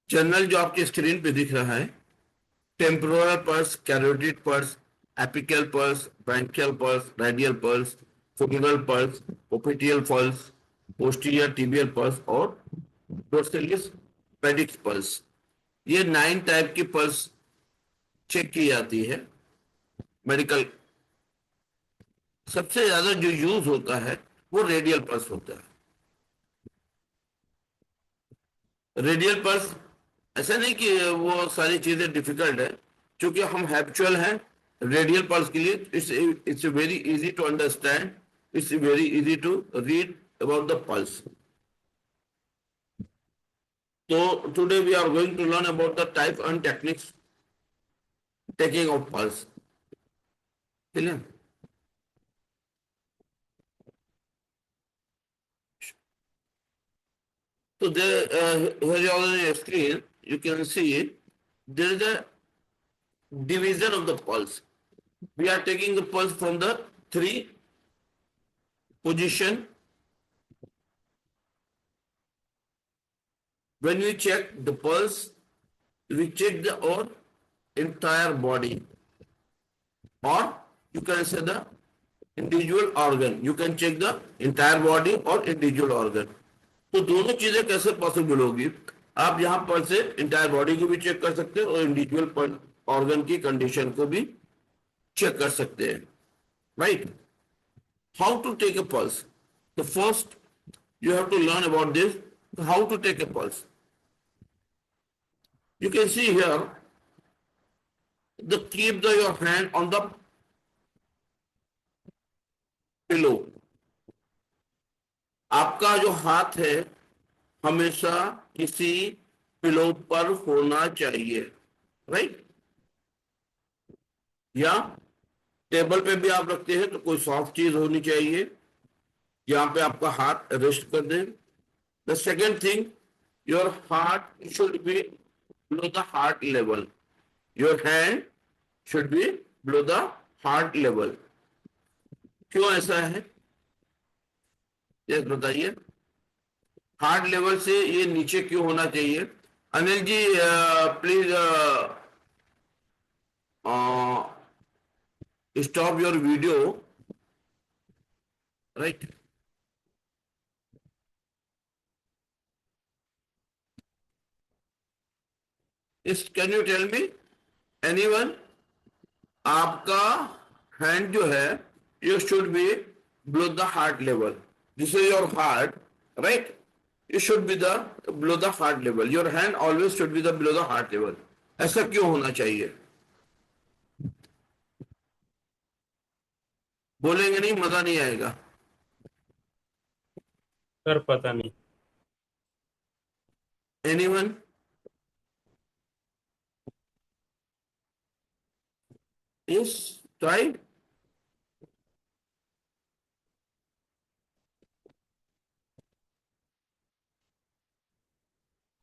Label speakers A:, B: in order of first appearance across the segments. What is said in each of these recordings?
A: General जो आपकी screen पे दिख रहा है, temporal pulse, carotid pulse, apical pulse, brachial pulse, radial pulse, femoral pulse, popliteal pulse, posterior tibial pulse और डोर्सैलिस पेडिक्स पल्स। ये 9 टाइप की पल्स चेक की जाती है मेडिकल। सबसे ज्यादा जो यूज होता है वो रेडियल पल्स होता है। रेडियल पल्स, ऐसा नहीं कि वो सारी चीजें डिफिकल्ट है, क्योंकि हम हैबिचुअल हैं रेडियल पल्स के लिए। It's it's very easy to understand, it's very easy to read about the pulse. तो today we are going to learn about the type and techniques taking of pulse. Clear? So there, here on your screen, you can see there is a division of the pulse. We are taking the pulse from the three position. When we check the pulse, we check the or entire body, or you can say the individual organ. You can check the entire body or individual organ. तो दोनों चीजें कैसे possible होगी? आप यहां पर से entire body को भी चेक कर सकते हैं और इंडिविजुअल ऑर्गन की कंडीशन को भी चेक कर सकते हैं, right? How to take a pulse? The first you have to learn about this, how to take a pulse. You can see here the keep your hand on the pillow. आपका जो हाथ है हमेशा किसी pillow पर होना चाहिए, right? या टेबल पे भी आप रखते हैं तो कोई सॉफ्ट चीज होनी चाहिए जहां पे आपका हाथ रेस्ट कर दे। The second thing, your heart should be below the heart level. Your hand should be below the heart level. क्यों ऐसा है ये बताइए? हार्ट लेवल से ये नीचे क्यों होना चाहिए? Anil ji please stop your video, right? इस can you tell me anyone, आपका हैंड जो है you should be below the heart level, this is your heart, right? You should be the below the heart level. Your hand always should be the below the heart level. ऐसा क्यों होना चाहिए? बोलेंगे नहीं, मजा नहीं आएगा।
B: सर पता नहीं।
A: Anyone? Yes, try.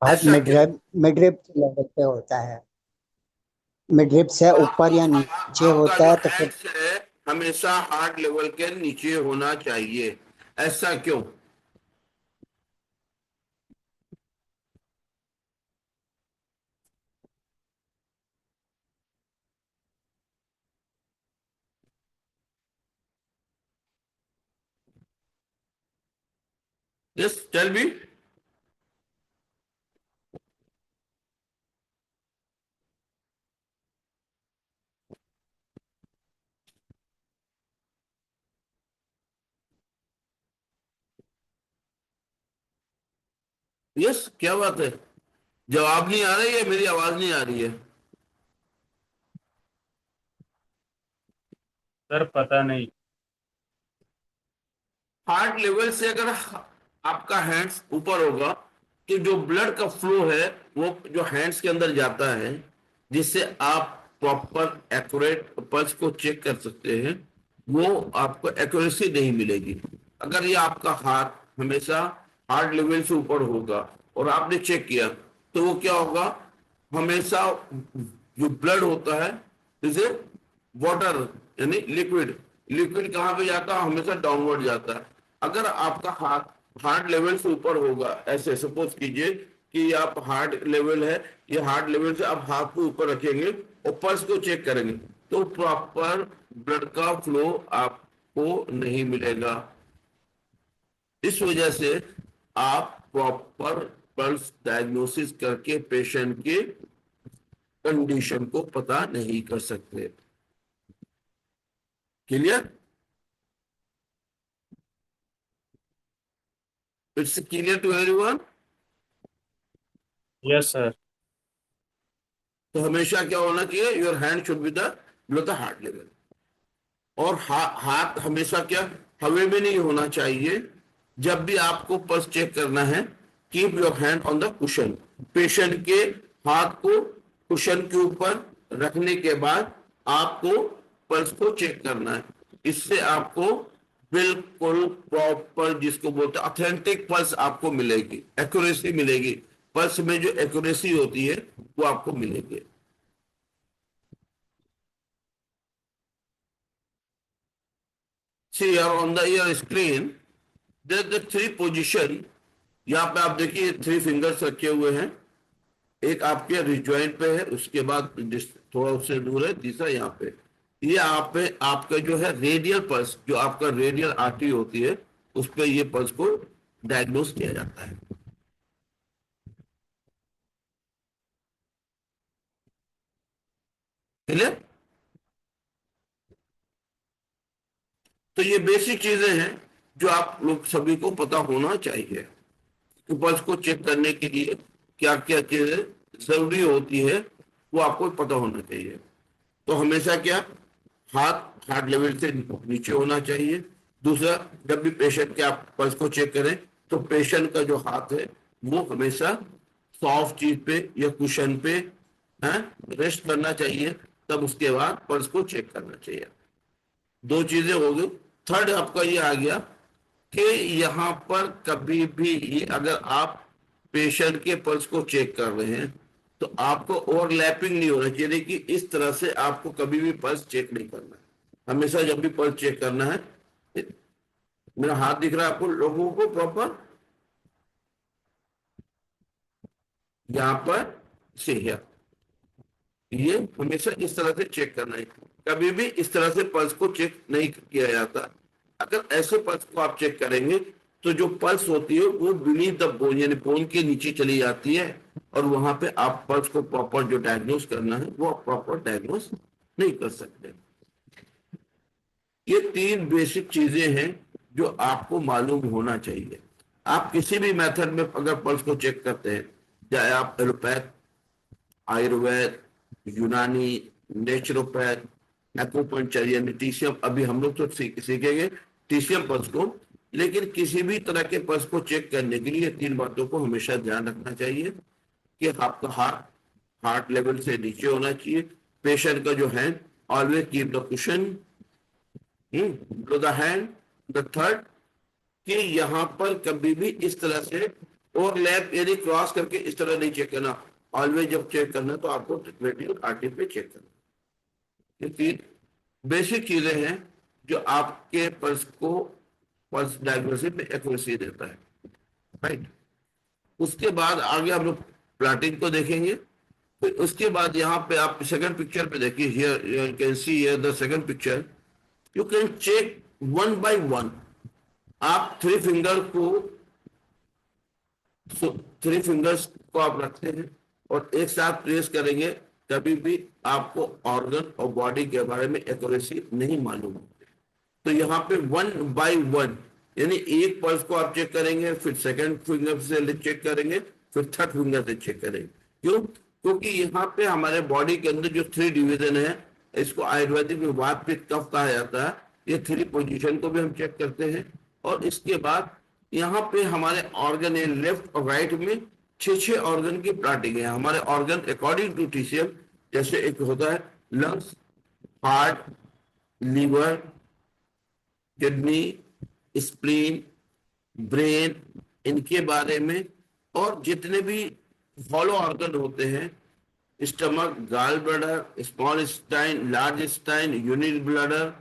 C: हार्ट
A: ऐसा क्यों?
C: मिडरिप लेवल पे होता है। मिडरिप से ऊपर या नीचे
A: आपका
C: होता
A: जो
C: है तो फिर
A: हैंड्स है हमेशा हार्ट लेवल के नीचे होना चाहिए, ऐसा क्यों? Yes, tell me. यस, क्या बात है? जवाब नहीं आ रही है, मेरी आवाज नहीं आ रही है?
B: सर पता नहीं।
A: हार्ट लेवल से अगर आपका हैंड्स ऊपर होगा तो जो ब्लड का फ्लो है वो जो हैंड्स के अंदर जाता है, जिससे आप प्रॉपर एक्यूरेट पल्स को चेक कर सकते हैं, वो आपको एक्यूरेसी नहीं मिलेगी। अगर ये आपका हाथ हमेशा हार्ट लेवल से ऊपर होगा और आपने चेक किया तो वो क्या होगा, हमेशा जो ब्लड होता है जैसे वाटर यानी लिक्विड, लिक्विड कहाँ पे जाता है? हमेशा डाउनवर्ड जाता है। अगर आपका हाथ हार्ट लेवल से ऊपर होगा, ऐसे सपोज कीजिए कि ये आप हार्ट लेवल है, ये हार्ट लेवल से आप हाथ को ऊपर रखेंगे और पल्स को चेक करेंगे तो प्रॉपर ब्लड का फ्लो आपको नहीं मिलेगा। इस वजह से आप प्रॉपर पल्स डायग्नोसिस करके पेशेंट के कंडीशन को पता नहीं कर सकते। Clear? It's clear to everyone?
B: Yes sir.
A: तो हमेशा क्या होना चाहिए, your hand should be the below the heart level. और हाथ हमेशा क्या हवा में नहीं होना चाहिए। जब भी आपको पल्स चेक करना है, keep your hand on the cushion. Patient के हाथ को कुशन के ऊपर रखने के बाद आपको पल्स को चेक करना है। इससे आपको बिल्कुल प्रॉपर, जिसको बोलते हैं ऑथेंटिक पल्स आपको मिलेगी, एक्यूरेसी मिलेगी। पल्स में जो एक्यूरेसी होती है वो आपको मिलेगी। See here on the your screen, there the three position। यहाँ पे आप देखिए 3 फिंगर्स रखे हुए हैं। एक आपके रिस्ट जॉइंट पे है, उसके बाद थोड़ा उससे दूर है, तीसरा यहाँ पे। ये आप पे आपका जो है रेडियल पल्स, जो आपका रेडियल आर्टरी होती है, उस पे ये पल्स को डायग्नोस किया जाता है। क्लियर? तो ये बेसिक चीजें हैं जो आप लोग सभी को पता होना चाहिए कि पल्स को चेक करने के लिए क्या क्या चीजें जरूरी होती है, वो आपको पता होना चाहिए। तो हमेशा क्या, हाथ हार्ट लेवल से नीचे होना चाहिए। दूसरा, जब भी पेशेंट के आप पल्स को चेक करें तो पेशेंट का जो हाथ है वो हमेशा सॉफ्ट चीज पे या कुशन पे रेस्ट करना चाहिए। तब उसके बाद पल्स को चेक करना चाहिए। 2 चीजें हो गई। थर्ड आपका ये आ गया कि यहाँ पर कभी भी ये अगर आप पेशेंट के पल्स को चेक कर रहे हैं तो आपको ओवरलैपिंग नहीं होना चाहिए कि इस तरह से आपको कभी भी पल्स चेक नहीं करना है। हमेशा जब भी पल्स चेक करना है, मेरा हाथ दिख रहा है आपको लोगों को प्रॉपर, यहाँ पर से ये हमेशा इस तरह से चेक करना है। कभी भी इस तरह से पल्स को चेक नहीं किया जाता। अगर ऐसे पल्स को आप चेक करेंगे तो जो पल्स होती है वो बिनीथ द बोन, यानी बोन के नीचे चली जाती है, और वहां पे आप पल्स को प्रॉपर जो डायग्नोस करना है वो आप प्रॉपर डायग्नोस नहीं कर सकते। ये 3 बेसिक चीजें हैं जो आपको मालूम होना चाहिए। आप किसी भी मेथड में अगर पल्स को चेक करते हैं, चाहे आप एलोपैथ, आयुर्वेद, यूनानी, नेचुरोपैथ, एक्यूपंक्चर यानी टीसीएम, अभी हम लोग तो सीखेंगे टीसीएम पल्स को। लेकिन किसी भी तरह के पल्स को चेक करने के लिए 3 बातों को हमेशा ध्यान रखना चाहिए कि आपका हार्ट लेवल से नीचे होना चाहिए। पेशेंट का जो hand always keep the cushion below the hand. The third कि यहाँ पर कभी भी इस तरह से ओवरलैप यानी क्रॉस करके इस तरह नहीं चेक करना। ऑलवेज जब चेक करना तो आपको रेडियल आर्टरी पे चेक करना। ये 3 बेसिक चीजें हैं जो आपके पल्स डायग्नोसिस में एक्यूरेसी देता है, राइट। उसके बाद आगे हम लोग प्लॉटिंग को देखेंगे। फिर उसके बाद यहाँ पे आप सेकंड पिक्चर पे देखिए, here you can see here the second picture. You can check 1 by 1। आप 3 फिंगर्स को आप रखते हैं और एक साथ प्रेस करेंगे, कभी भी आपको ऑर्गन और बॉडी के बारे में एक्यूरेसी नहीं मालूम होती। तो यहाँ पे 1 by 1 यानी एक पल्स को आप चेक करेंगे, फिर सेकंड फिंगर से चेक करेंगे, फिर थर्ड फिंगर से चेक करेंगे। क्यों? क्योंकि यहाँ पे हमारे बॉडी के अंदर जो 3 डिवीजन है, इसको आयुर्वेदिक में वात पित्त कफ कहा जाता है। ये 3 पोजीशन को भी हम चेक करते हैं। और इसके बाद यहाँ पे हमारे ऑर्गन है लेफ्ट और राइट में 6 ऑर्गन की प्लॉटिंग है। हमारे ऑर्गन अकॉर्डिंग टू टीसीएम, जैसे एक होता है lungs, heart, liver, kidney, spleen, brain, इनके बारे में, और जितने भी हॉलो ऑर्गन होते हैं, stomach, gall bladder, small intestine, large intestine, unit bladder,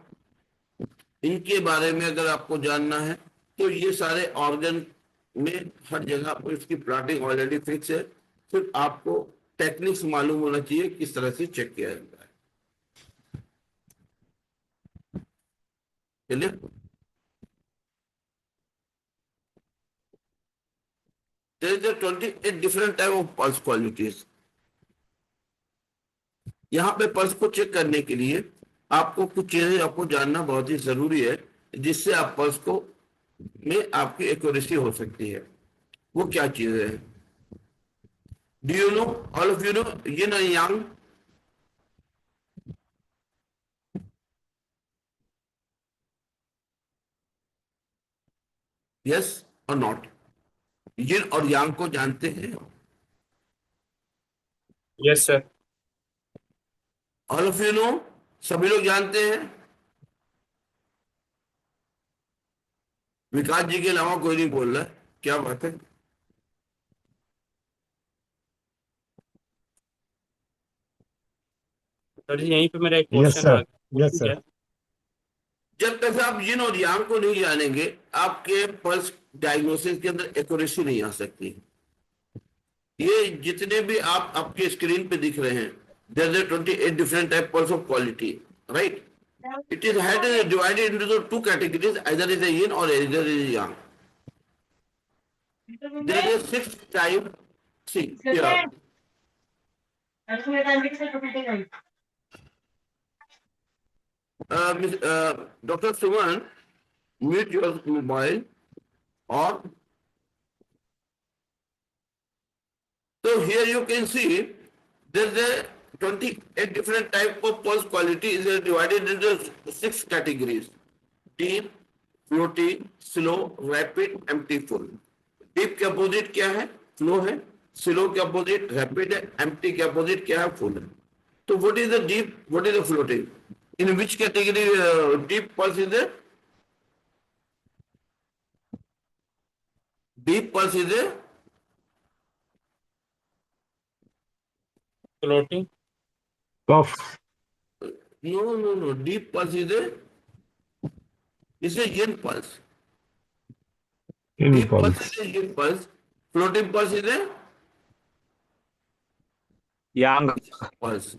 A: इनके बारे में अगर आपको जानना है तो ये सारे ऑर्गन में हर जगह पर इसकी प्लॉटिंग ऑलरेडी फिक्स है, सिर्फ आपको टेक्निक्स मालूम होना चाहिए किस तरह से चेक किया जाता है। चलिए, there is a 28 different type of pulse qualities. यहाँ पे पल्स को चेक करने के लिए आपको कुछ चीजें आपको जानना बहुत ही जरूरी है, जिससे आप पल्स को में आपकी एक्यूरेसी हो सकती है। वो क्या चीजें हैं? Do you know, all of you no yin and yang? Yes और नॉट? यिन और यांग को जानते हैं?
B: Yes sir.
A: All of you no, सभी लोग जानते हैं? विकास जी के अलावा कोई नहीं बोल रहा है, क्या बात है?
B: सर जी यहीं पे मेरा एक
D: यस
B: क्वेश्चन आ
D: सर,
B: गया।
D: Yes sir.
A: जब तक आप यिन और यांग को नहीं जानेंगे, आपके पल्स डायग्नोसिस के अंदर एक्यूरेसी नहीं आ सकती। ये जितने भी आप आपके स्क्रीन पे दिख रहे हैं, there are 28 different types of quality, right? It is had divided into the two categories, either is a yin or either is a yang. There is a sixth type. See here. Dr. Suman, mute your mobile. Or so here you can see there's a 28 different type of pulse quality is divided into 6 categories: deep, floating, slow, rapid, empty, full. Deep के opposite क्या है? Flow है। Slow के opposite rapid है। Empty के opposite क्या है? Full है। तो what is the deep, what is the floating? In which category deep pulse is a? Deep pulse is a
B: floating.
D: कफ।
A: no. Deep pulse is a yin pulse. Deep pulse is a yin pulse. Floating pulse is a
D: Yang
A: pulse.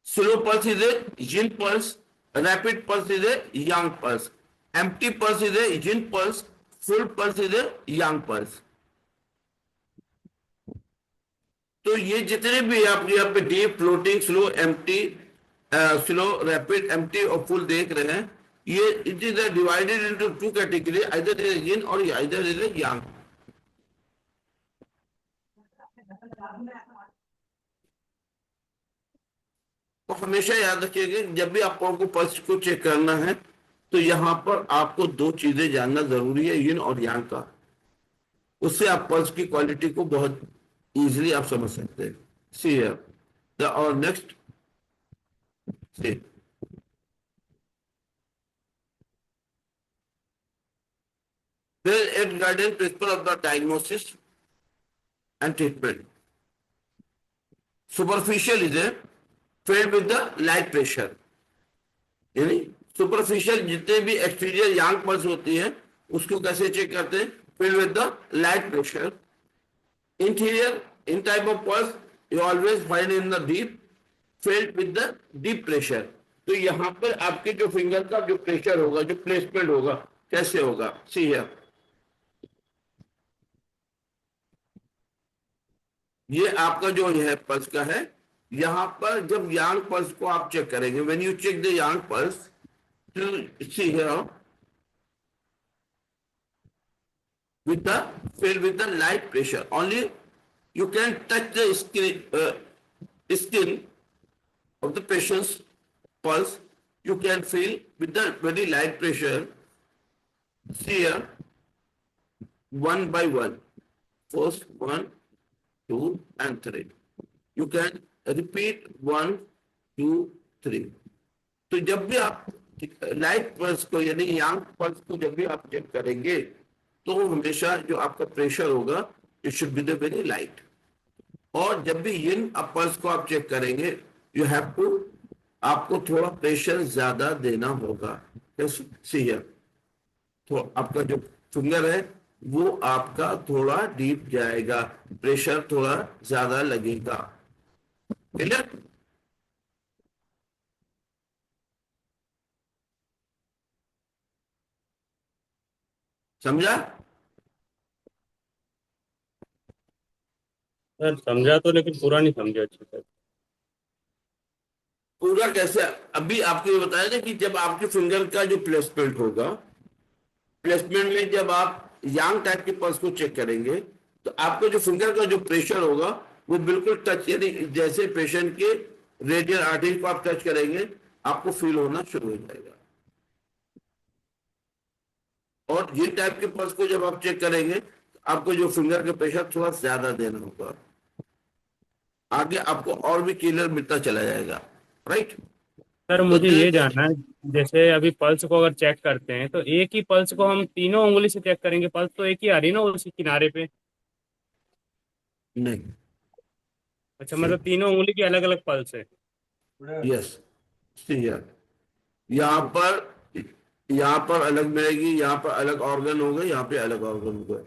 A: Slow pulse is a yin pulse. Rapid pulse is a yang pulse. Empty pulse is a yin pulse. Full pulse is a yang pulse. तो ये जितने भी आप यहाँ पे deep, floating, slow, empty, slow, rapid, empty और full देख रहे हैं, ये it is divided into two category, either is yin और आइदर इज यांग। तो हमेशा याद रखिएगा, जब भी आपको पल्स को चेक करना है तो यहाँ पर आपको दो चीजें जानना जरूरी है, यिन और यांग का। उससे आप पल्स की क्वालिटी को बहुत इजीली आप समझ सकते हैं। सी हियर द और next see there is a guidance principle of the diagnosis and treatment. Superficial is a filled with the light pressure. यानी सुपरफिशियल जितने भी एक्सटीरियर यांग पल्स होती है उसको कैसे चेक करते हैं? Filled with the light pressure. Interior, in type of pulse, you always find in the deep, filled with the deep pressure. तो यहाँ पर आपके जो फिंगर का जो प्रेशर होगा, जो प्लेसमेंट होगा, कैसे होगा? सी हियर, ये आपका जो है पल्स का है। यहाँ पर जब यांग पल्स को आप चेक करेंगे, when you check the yang pulse, see here, with the filled with the light pressure only, you can touch the skin of the patient's pulse. You can feel with the very light pressure. See here, one by one, first 1, 2 and 3. You can repeat 1, 2, 3. तो जब भी आप light pulse को यानी यांग pulse को जब भी आप चेक करेंगे तो हमेशा जो आपका प्रेशर होगा it should be the very light. और जब भी यिन पल्स को आप चेक करेंगे, यू हैव टू, आपको थोड़ा प्रेशर ज्यादा देना होगा। सी हियर, तो आपका जो फिंगर है वो आपका थोड़ा डीप जाएगा, प्रेशर थोड़ा ज्यादा लगेगा। क्लियर? समझा?
B: सर समझा तो, लेकिन पूरा नहीं समझा अच्छे से।
A: पूरा कैसे? अभी आपको ये बताया ना कि जब आपके फिंगर का जो प्लेसमेंट होगा, प्लेसमेंट में जब आप यांग टाइप के पल्स को चेक करेंगे, तो आपको जो फिंगर का जो प्रेशर होगा वो बिल्कुल टच, यानी जैसे पेशेंट के रेडियल आर्टरी को आप टच करेंगे, आपको फील होना शुरू हो जाएगा। और ये टाइप के पल्स को जब आप चेक करेंगे, तो आपको जो फिंगर का प्रेशर थोड़ा ज्यादा देना होगा। आगे आपको और भी क्लियर मिलता चला जाएगा। राइट?
B: सर
A: तो
B: मुझे ये जानना है, जैसे अभी पल्स को अगर चेक करते हैं तो एक ही पल्स को हम तीनों उंगली से चेक करेंगे? पल्स तो एक ही आ रही ना उसी किनारे पे।
A: नहीं।
B: अच्छा, मतलब तीनों उंगली की अलग अलग पल्स है।
A: यस। यहाँ पर यहाँ पर अलग मिलेगी, यहाँ पर अलग ऑर्गन होगा, यहाँ पे अलग ऑर्गन होगा।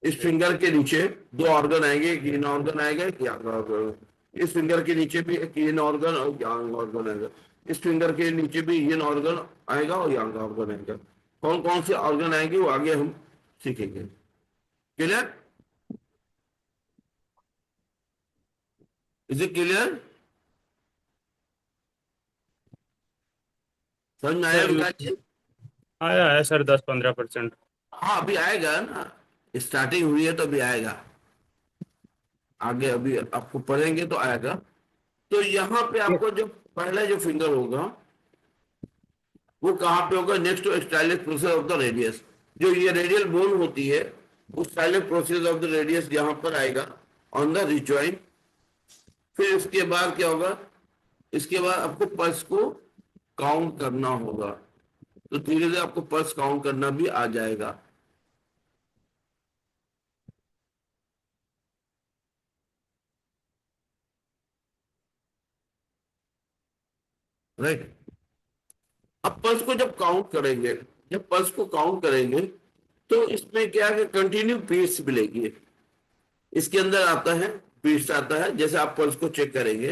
A: इस फिंगर के नीचे दो ऑर्गन आएंगे, एक इन ऑर्गन आएगा, एक यांग ऑर्गन। इस फिंगर के नीचे भी एक इन ऑर्गन और यांग ऑर्गन आएगा। इस फिंगर के नीचे भी इन ऑर्गन आएगा और यांग ऑर्गन आएगा। कौन कौन से ऑर्गन आएंगे वो आगे हम सीखेंगे। क्लियर? Is it clear? समझ में आया
B: सर
A: विकास जी?
B: आया है सर, 10-15%।
A: हाँ, अभी आएगा ना, स्टार्टिंग हुई है तो अभी आएगा। आगे अभी आपको पढ़ेंगे तो आएगा। तो यहाँ पे आपको जो पहला जो फिंगर होगा वो कहाँ पे होगा? Next to styloid process of the radius. जो ये रेडियल बोन होती है, उस styloid process of the radius यहाँ पर आएगा ऑन द रिच जॉइंट। फिर इसके बाद क्या होगा? इसके बाद आपको पल्स को काउंट करना होगा। तो धीरे धीरे आपको पल्स काउंट करना भी आ जाएगा। राइट? अब पल्स को जब काउंट करेंगे, जब पल्स को काउंट करेंगे, तो इसमें क्या है? कंटिन्यू बीट्स मिलेगी। इसके अंदर आता है बीट्स, आता है। जैसे आप पल्स को चेक करेंगे,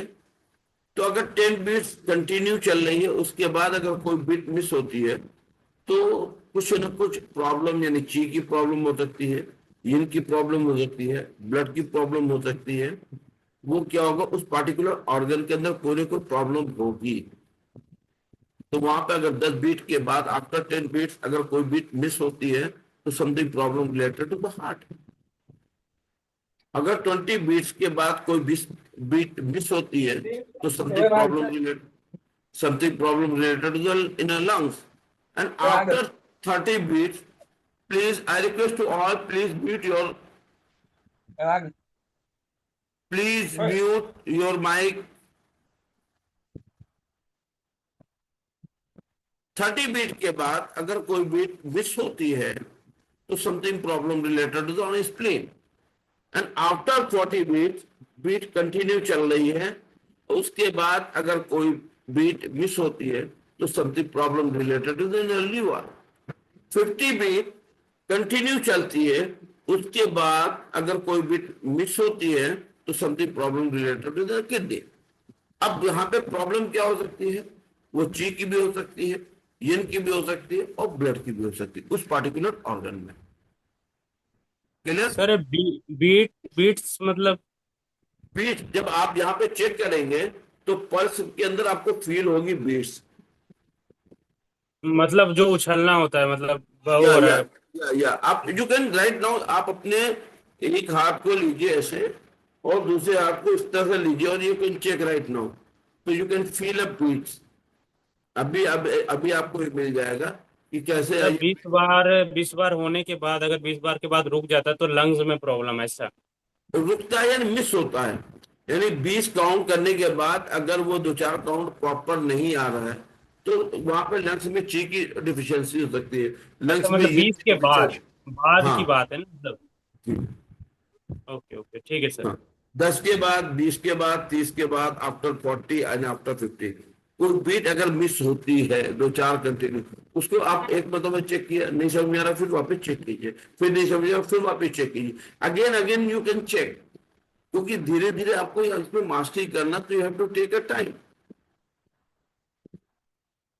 A: तो अगर 10 बीट्स कंटिन्यू चल रही है, उसके बाद अगर कोई बीट मिस होती है, तो कुछ ना कुछ प्रॉब्लम, यानी ची की प्रॉब्लम हो सकती है, यिन की प्रॉब्लम हो सकती है, ब्लड की प्रॉब्लम हो सकती है। वो क्या होगा? उस पार्टिकुलर ऑर्गन के अंदर कोई ना कोई प्रॉब्लम होगी। तो वहां पे अगर 10 बीट के बाद आफ्टर 10 बीट्स अगर कोई बीट मिस होती है, तो something problem related to the heart. अगर 20 बीट्स के बाद कोई बीट मिस होती है, तो something problem related to the in lungs. And after 30 beats, please I request to all, please mute your mic. 30 beat के बाद अगर कोई बीट मिस होती है, तो something problem related to the spleen. And after 40 beat continue चल रही है, उसके बाद अगर कोई बीट मिस होती है, तो something problem related to the liver. 50 beat continue चलती है, उसके बाद अगर कोई बीट मिस होती है, तो something problem related to the kidney. अब यहाँ पे प्रॉब्लम क्या हो सकती है? वो ची की भी हो सकती है, यिन की भी हो सकती है, और ब्लड की भी हो सकती है उस पार्टिकुलर ऑर्गन में। क्लियर?
B: सर बीट्स मतलब?
A: बीट्स जब आप यहाँ पे चेक करेंगे, तो पल्स के अंदर आपको फील होगी बीट्स।
B: मतलब जो उछलना होता है, मतलब वो
A: या
B: हो
A: या
B: रहा है।
A: या आप यू कैन राइट नाउ, आप अपने एक हाथ को लीजिए ऐसे, और दूसरे हाथ को इस तरह से लीजिए, और you can check right now, तो you can feel a beats. अभी आपको मिल जाएगा कि कैसे
B: मतलब 20 बार होने के बाद, अगर 20 बार के बाद रुक जाता है तो लंग्स में प्रॉब्लम है ऐसा?
A: रुकता है यानी मिस होता है। यानी 20 काउंट करने के बाद अगर वो दो चार काउंट प्रॉपर नहीं आ रहा है, तो वहां पे लंग्स में ची की डिफिशियंसी हो सकती है,
B: अच्छा,
A: लंग्स में
B: मतलब
A: ये
B: 20 के बाद
A: डिफिशियंसी।
B: बाद
A: हाँ।
B: की बात है ना, मतलब? ओके ओके, ठीक है सर।
A: हाँ। 10 के बाद, 20 के बाद, 30 के बाद, आफ्टर 40 एंड आफ्टर 50। कोई बीट अगर मिस होती है दो चार कंटिन्यू, उसको आप एक मतलब चेक किया, नहीं समझ में आ रहा, फिर वापस चेक कीजिए, फिर नहीं समझ आ रहा, फिर वापस चेक कीजिए, again again you can check. क्योंकि धीरे धीरे आपको इसमें मास्टरी करना, तो you have to take a time.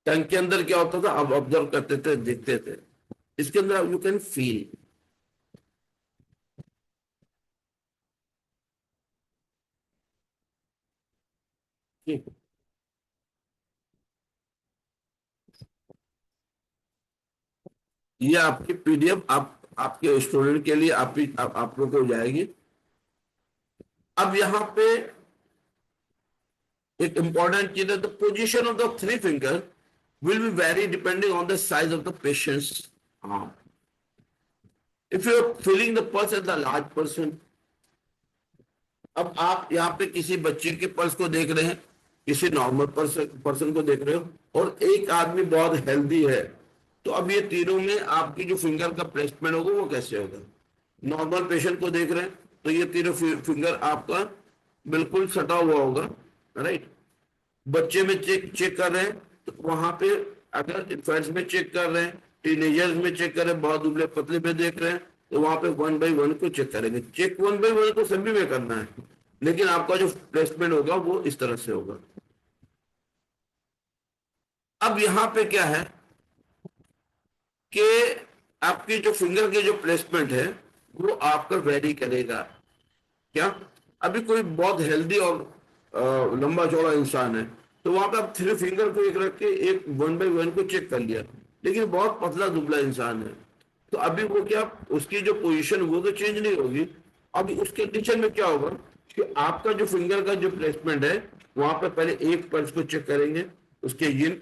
A: Tongue के अंदर क्या होता था, आप ऑब्जर्व करते थे, देखते थे, इसके अंदर यू कैन फील। ये आपकी पीडीएफ आपके स्टूडेंट के लिए आप लोग को हो जाएगी। अब यहाँ पे एक इंपॉर्टेंट चीज है, the position of the three finger will be very depending on the size of the patient's arm. If you are feeling the pulse at the large person, अब आप यहाँ पे किसी बच्चे के पल्स को देख रहे हैं, किसी नॉर्मल पर्सन को देख रहे हो, और एक आदमी बहुत हेल्दी है, तो अब ये तीनों में आपकी जो फिंगर का प्लेसमेंट होगा वो कैसे होगा? नॉर्मल पेशेंट को देख रहे हैं तो ये तीनों फिंगर आपका बिल्कुल सटा हुआ होगा, राइट। बच्चे में चेक चेक कर रहे हैं तो वहां पे, अगर इन्फेंट्स में चेक कर रहे हैं, टीनेजर्स में चेक कर रहे हैं, बहुत दुबले पतले में देख रहे हैं, तो वहां पे वन बाई वन को चेक करेंगे। चेक वन बाई वन को सभी में करना है, लेकिन आपका जो प्लेसमेंट होगा वो इस तरह से होगा। अब यहां पे क्या है कि आपकी जो फिंगर के जो प्लेसमेंट है वो आपका वेरी करेगा। क्या? अभी कोई बहुत हेल्दी और लंबा चौड़ा इंसान है, तो वहां पे आप थ्री फिंगर को एक रख के एक वन बाई वन को चेक कर लिया, लेकिन बहुत पतला दुबला इंसान है, तो अभी वो क्या, उसकी जो पोजीशन वो तो चेंज नहीं होगी। अभी उस कंडीशन में क्या होगा कि आपका जो फिंगर का जो प्लेसमेंट है, वहां पे पहले एक पल्स को चेक करेंगे, उसके यिन,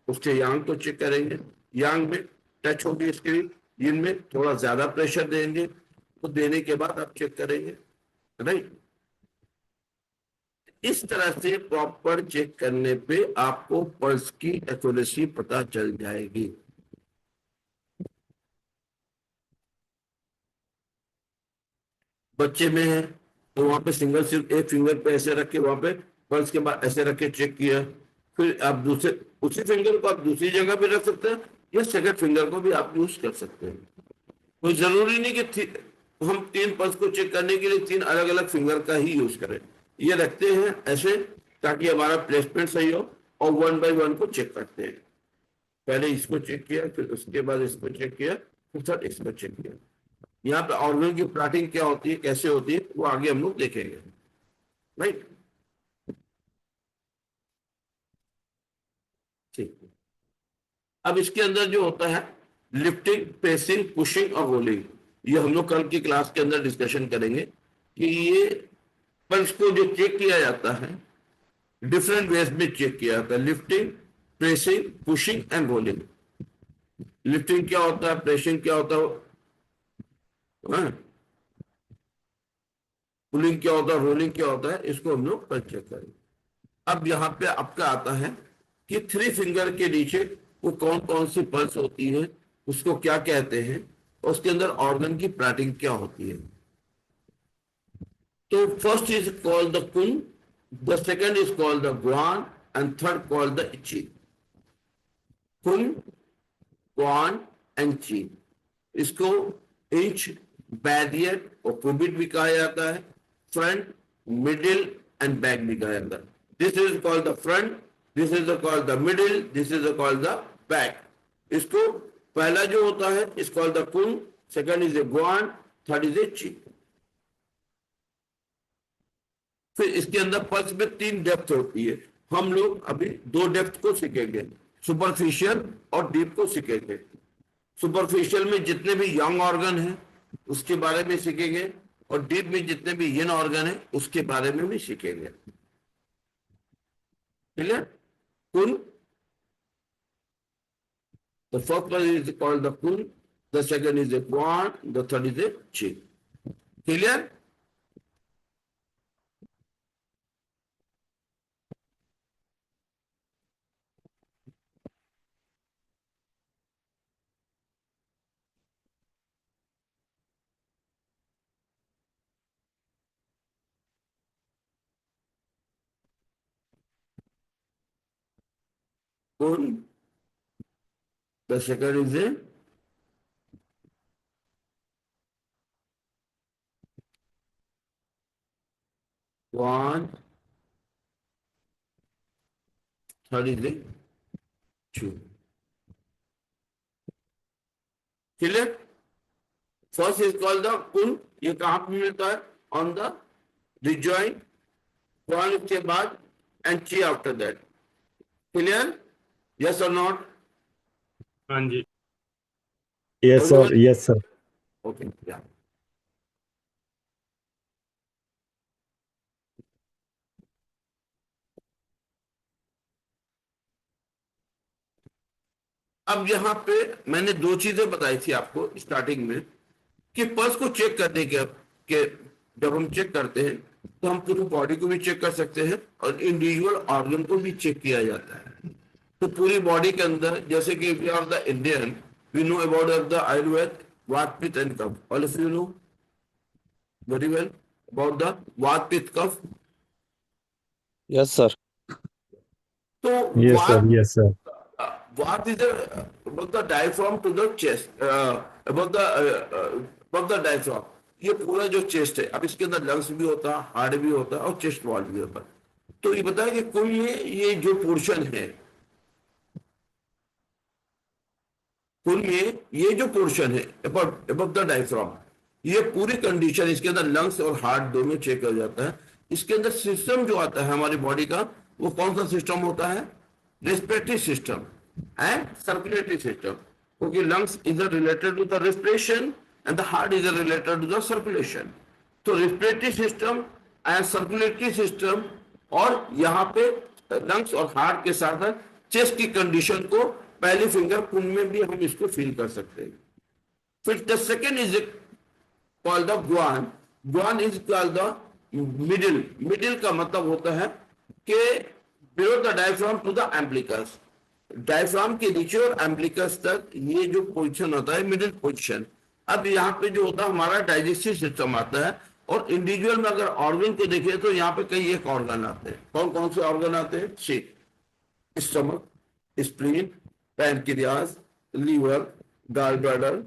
A: उसके यांग को चेक करेंगे, यांग में टच होगी इसके, यिन में थोड़ा ज्यादा प्रेशर देंगे, तो देने के बाद आप चेक करेंगे, राइट। इस तरह से प्रॉपर चेक करने पे आपको पल्स की एक्यूरेसी पता चल जाएगी। बच्चे में है तो वहां पे सिंगल सिर्फ एक फिंगर पे ऐसे रख के, वहां पे पल्स के बाद ऐसे रख के चेक किया, फिर आप दूसरे उसी फिंगर को आप दूसरी जगह पे रख सकते हैं, या सेकंड फिंगर को भी आप यूज कर सकते हैं। कोई जरूरी नहीं कि हम तीन पल्स को चेक करने के लिए तीन अलग अलग फिंगर का ही यूज करें। ये रखते हैं ऐसे ताकि हमारा प्लेसमेंट सही हो, और वन बाय वन को चेक करते हैं। पहले इसको चेक किया, फिर उसके बाद इसको चेक किया, फिर थर्ड इसको चेक किया। यहाँ पे ऑर्गन की प्लॉटिंग क्या होती है, कैसे होती है, वो आगे हम लोग देखेंगे, राइट। ठीक। अब इसके अंदर जो होता है लिफ्टिंग, प्रेसिंग, पुशिंग और रोलिंग, ये हम लोग कल की क्लास के अंदर डिस्कशन करेंगे कि ये पल्स को जो चेक किया जाता है डिफरेंट वेज में चेक किया जाता है, lifting, pressing, pushing and rolling. Lifting क्या होता है, प्रेसिंग क्या होता है, पुलिंग क्या होता है, रोलिंग क्या होता है, इसको हम लोग कल चेक करेंगे। अब यहाँ पे आपका आता है कि थ्री फिंगर के नीचे वो कौन कौन सी पल्स होती है, उसको क्या कहते हैं, और उसके अंदर ऑर्गन की प्लॉटिंग क्या होती है। तो first is called the cun, the second is called the guan, and third called the chi. Cun, guan and ची, इसको इंच, बैरियर और क्यूबिट भी कहा जाता है, फ्रंट, मिडिल एंड बैक भी कहा जाता है। This is called the front, this is called the middle, this is called the back. इसको पहला जो होता है is called the cun, second is a guan, third is a chi. फिर इसके अंदर पल्स में तीन डेप्थ होती है, हम लोग अभी दो डेप्थ को सीखेंगे, सुपरफिशियल और डीप को सीखेंगे। सुपरफिशियल में जितने भी यंग ऑर्गन हैं उसके बारे में सीखेंगे, और डीप में जितने भी यिन ऑर्गन है उसके बारे में भी सीखेंगे। Clear? Cool, the first one is called the cun, the second is a guan, the third is a chi. Clear? kun. The second is a one. Third is a two. Clear? First is called the kun. ये कहाँ पे मिलता है? On the rejoin. One इसके बाद and chi after that. Clear? Yes or not?
B: हाँ जी।
D: Yes, sir. Yes, sir.
A: Okay. Yeah. अब यहाँ पे मैंने दो चीजें बताई थी आपको स्टार्टिंग में कि पल्स को चेक करने के जब हम चेक करते हैं तो हम पूरी बॉडी को भी चेक कर सकते हैं और इंडिविजुअल ऑर्गन को भी चेक किया जाता है। तो पूरी बॉडी के अंदर जैसे कि we are the Indian, we know about the Ayurveda, vata pitta and kapha. All of you know very well about the vata pitta cough.
E: Yes, sir.
A: तो
D: Yes, sir. Yes, sir.
A: what is above the diaphragm to the chest, above the diaphragm, ये पूरा जो chest है, अब इसके अंदर lungs भी होता है, हार्ट भी होता है और चेस्ट वॉल भी होता है। तो ये बताया कि कुल ये जो पोर्शन है, कुल ये जो पोर्शन है above the diaphragm, ये पूरी कंडीशन इसके अंदर लंग्स और हार्ट दोनों चेक कर जाता है। इसके अंदर सिस्टम जो आता है हमारी बॉडी का, वो कौन सा सिस्टम होता है? Respiratory system and circulatory system, क्योंकि lungs is related to the respiration and the heart is related to the circulation. तो respiratory system and circulatory system, और यहाँ पे लंग्स और हार्ट के साथ चेस्ट की कंडीशन को पहली फिंगर कुन में भी हम इसको फील कर सकते हैं। फिर the second is called the guan. Guan is called the middle. Middle का मतलब होता है कि below the diaphragm to the umbilicus, diaphragm के नीचे और एम्ब्लिकस तक ये जो पोजीशन होता है मिडिल पोजीशन। अब यहाँ पे जो होता है हमारा डाइजेस्टिव सिस्टम आता है, और इंडिविजुअल में अगर ऑर्गन को देखें तो यहाँ पे कई एक ऑर्गन आते हैं। कौन कौन से ऑर्गन आते हैं? Stomach, spleen, pancreas, liver, gall bladder,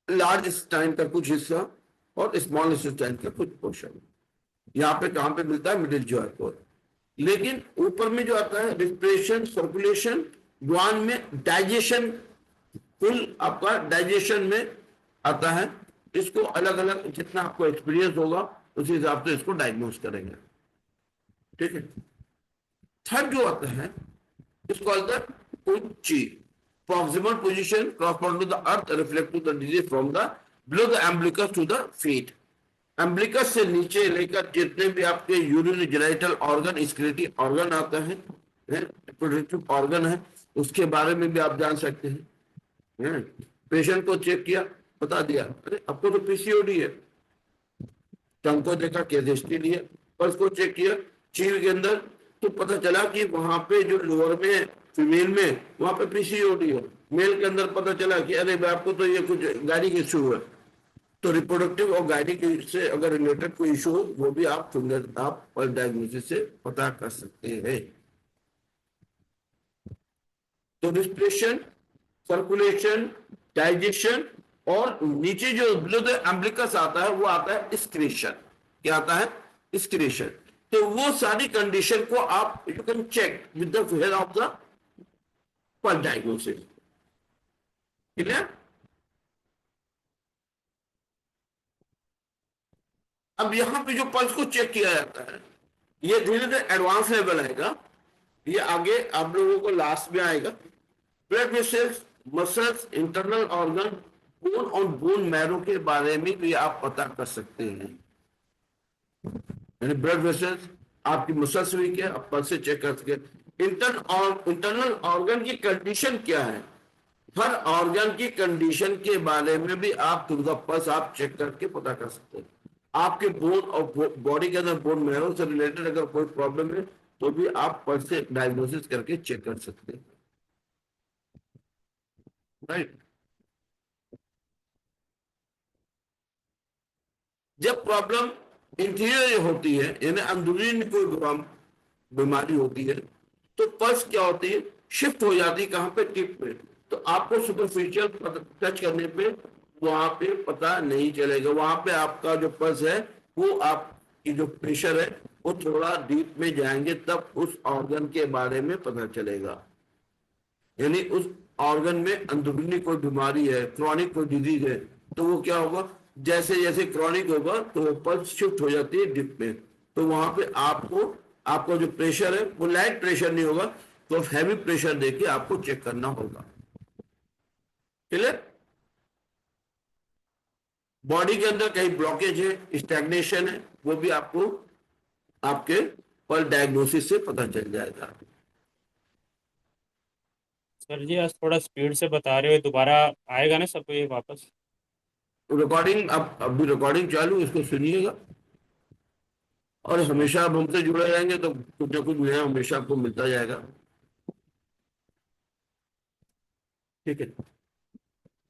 A: large intestine का कुछ हिस्सा और स्मॉल इंटेस्टाइन का कुछ पोर्शन। यहाँ पे कहां पे मिलता है? मिडिल जॉय को। लेकिन ऊपर में जो आता है रेस्पिरेशन, सर्कुलेशन, ग्वान में डाइजेशन, कुल आपका डाइजेशन में आता है। इसको अलग अलग जितना आपको एक्सपीरियंस होगा उसी हिसाब से इसको डायग्नोस करेंगे, ठीक है। थर्ड जो आता है इसको कहते हैं कुंची, proximal position correspond to the earth, reflect to the disease from the below the umbilicus to the feet। एम्ब्लिकस से नीचे लेकर जितने भी आपके urinary genital organ, excretory organ आता है, रिप्रोडक्टिव ऑर्गन है, उसके बारे में भी आप जान सकते हैं। पेशेंट को चेक किया, बता दिया अरे आपको तो पीसीओडी है, टंग को देखा केस हिस्ट्री लिया, पल्स को चेक किया चीर के अंदर, तो पता चला कि वहां पे जो लोअर में फीमेल में वहां पे पीसीओडी है। मेल के अंदर पता चला कि अरे आपको तो ये कुछ गाड़ी के इशू है। तो रिप्रोडक्टिव और गाइनिक से अगर रिलेटेड कोई इशू हो वो भी आप पल्स डायग्नोसिस से पता कर सकते हैं। तो रिस्पिरेशन, सर्कुलेशन, डाइजेशन, और नीचे जो बिलो द एम्ब्लिकस आता है वो आता है स्क्रीशन। क्या आता है? स्क्रीशन। तो वो सारी कंडीशन को आप you can check with the help of the pulse diagnosis. Clear? अब यहां पे जो पल्स को चेक किया जाता है ये धीरे धीरे एडवांस लेवल आएगा, ये आगे आप लोगों को लास्ट में आएगा। Blood vessels, muscles, internal organ, bone और बोन मैरो के बारे में भी आप पता कर सकते हैं। यानी ब्लड वेसल्स, आपकी मसल्स वीक है, आप पल्स से चेक कर सकते हैं। इंटरनल ऑर्गन की कंडीशन क्या है, हर ऑर्गन की कंडीशन के बारे में भी आप थ्रू द पल्स आप चेक करके पता कर सकते हैं। आपके बोन और बॉडी के अंदर बोन मैरो से रिलेटेड अगर कोई प्रॉब्लम है तो भी आप पल्स से डायग्नोसिस करके चेक कर सकते हैं, राइट। जब प्रॉब्लम इंटीरियर होती है यानी अंदरूनी कोई बीमारी होती है तो पल्स क्या होती है, शिफ्ट हो जाती है कहां पे, टिप पे। तो आपको सुपरफिशियल टच करने पे वहां पे पता नहीं चलेगा, वहां पे आपका जो पल्स है वो आपकी जो प्रेशर है वो थोड़ा डीप में जाएंगे तब उस ऑर्गन के बारे में पता चलेगा। यानी उस ऑर्गन में अंदरूनी कोई बीमारी है, क्रॉनिक कोई डिजीज है, तो वो क्या होगा, जैसे जैसे क्रॉनिक होगा तो वो पल्स शिफ्ट हो जाती है डिप में। तो वहां पे आपको आपका जो प्रेशर है वो लाइट प्रेशर नहीं होगा, तो हैवी प्रेशर देके आपको चेक करना होगा। क्लियर? बॉडी के अंदर कहीं ब्लॉकेज है, स्टैग्नेशन है, वो भी आपको आपके पल्स डायग्नोसिस से पता चल जाएगा।
B: सर जी आज थोड़ा स्पीड से बता रहे हो, दोबारा आएगा ना सब ये वापस?
A: रिकॉर्डिंग, अब अभी रिकॉर्डिंग चालू, इसको सुनिएगा और हमेशा आप हमसे जुड़े रहेंगे तो कुछ ना कुछ नया हमेशा आपको मिलता जाएगा। ठीक है,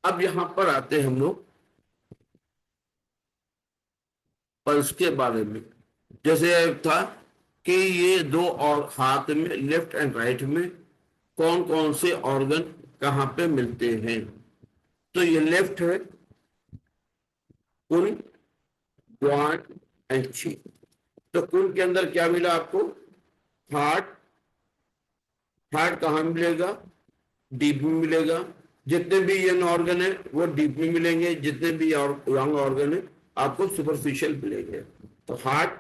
A: अब यहां पर आते हैं हम लोग पल्स के बारे में। जैसे था कि ये दो और हाथ में, लेफ्ट एंड राइट में कौन कौन से ऑर्गन कहां पे मिलते हैं। तो ये लेफ्ट है, कुन, ग्वान एंड ची। तो कुन के अंदर क्या मिला आपको, हार्ट। हार्ट कहाँ मिलेगा, डीप में मिलेगा। जितने भी यंग ऑर्गन है वो डीप में मिलेंगे, जितने भी यंग ऑर्गन है आपको सुपरफिशियल मिलेंगे। तो हार्ट,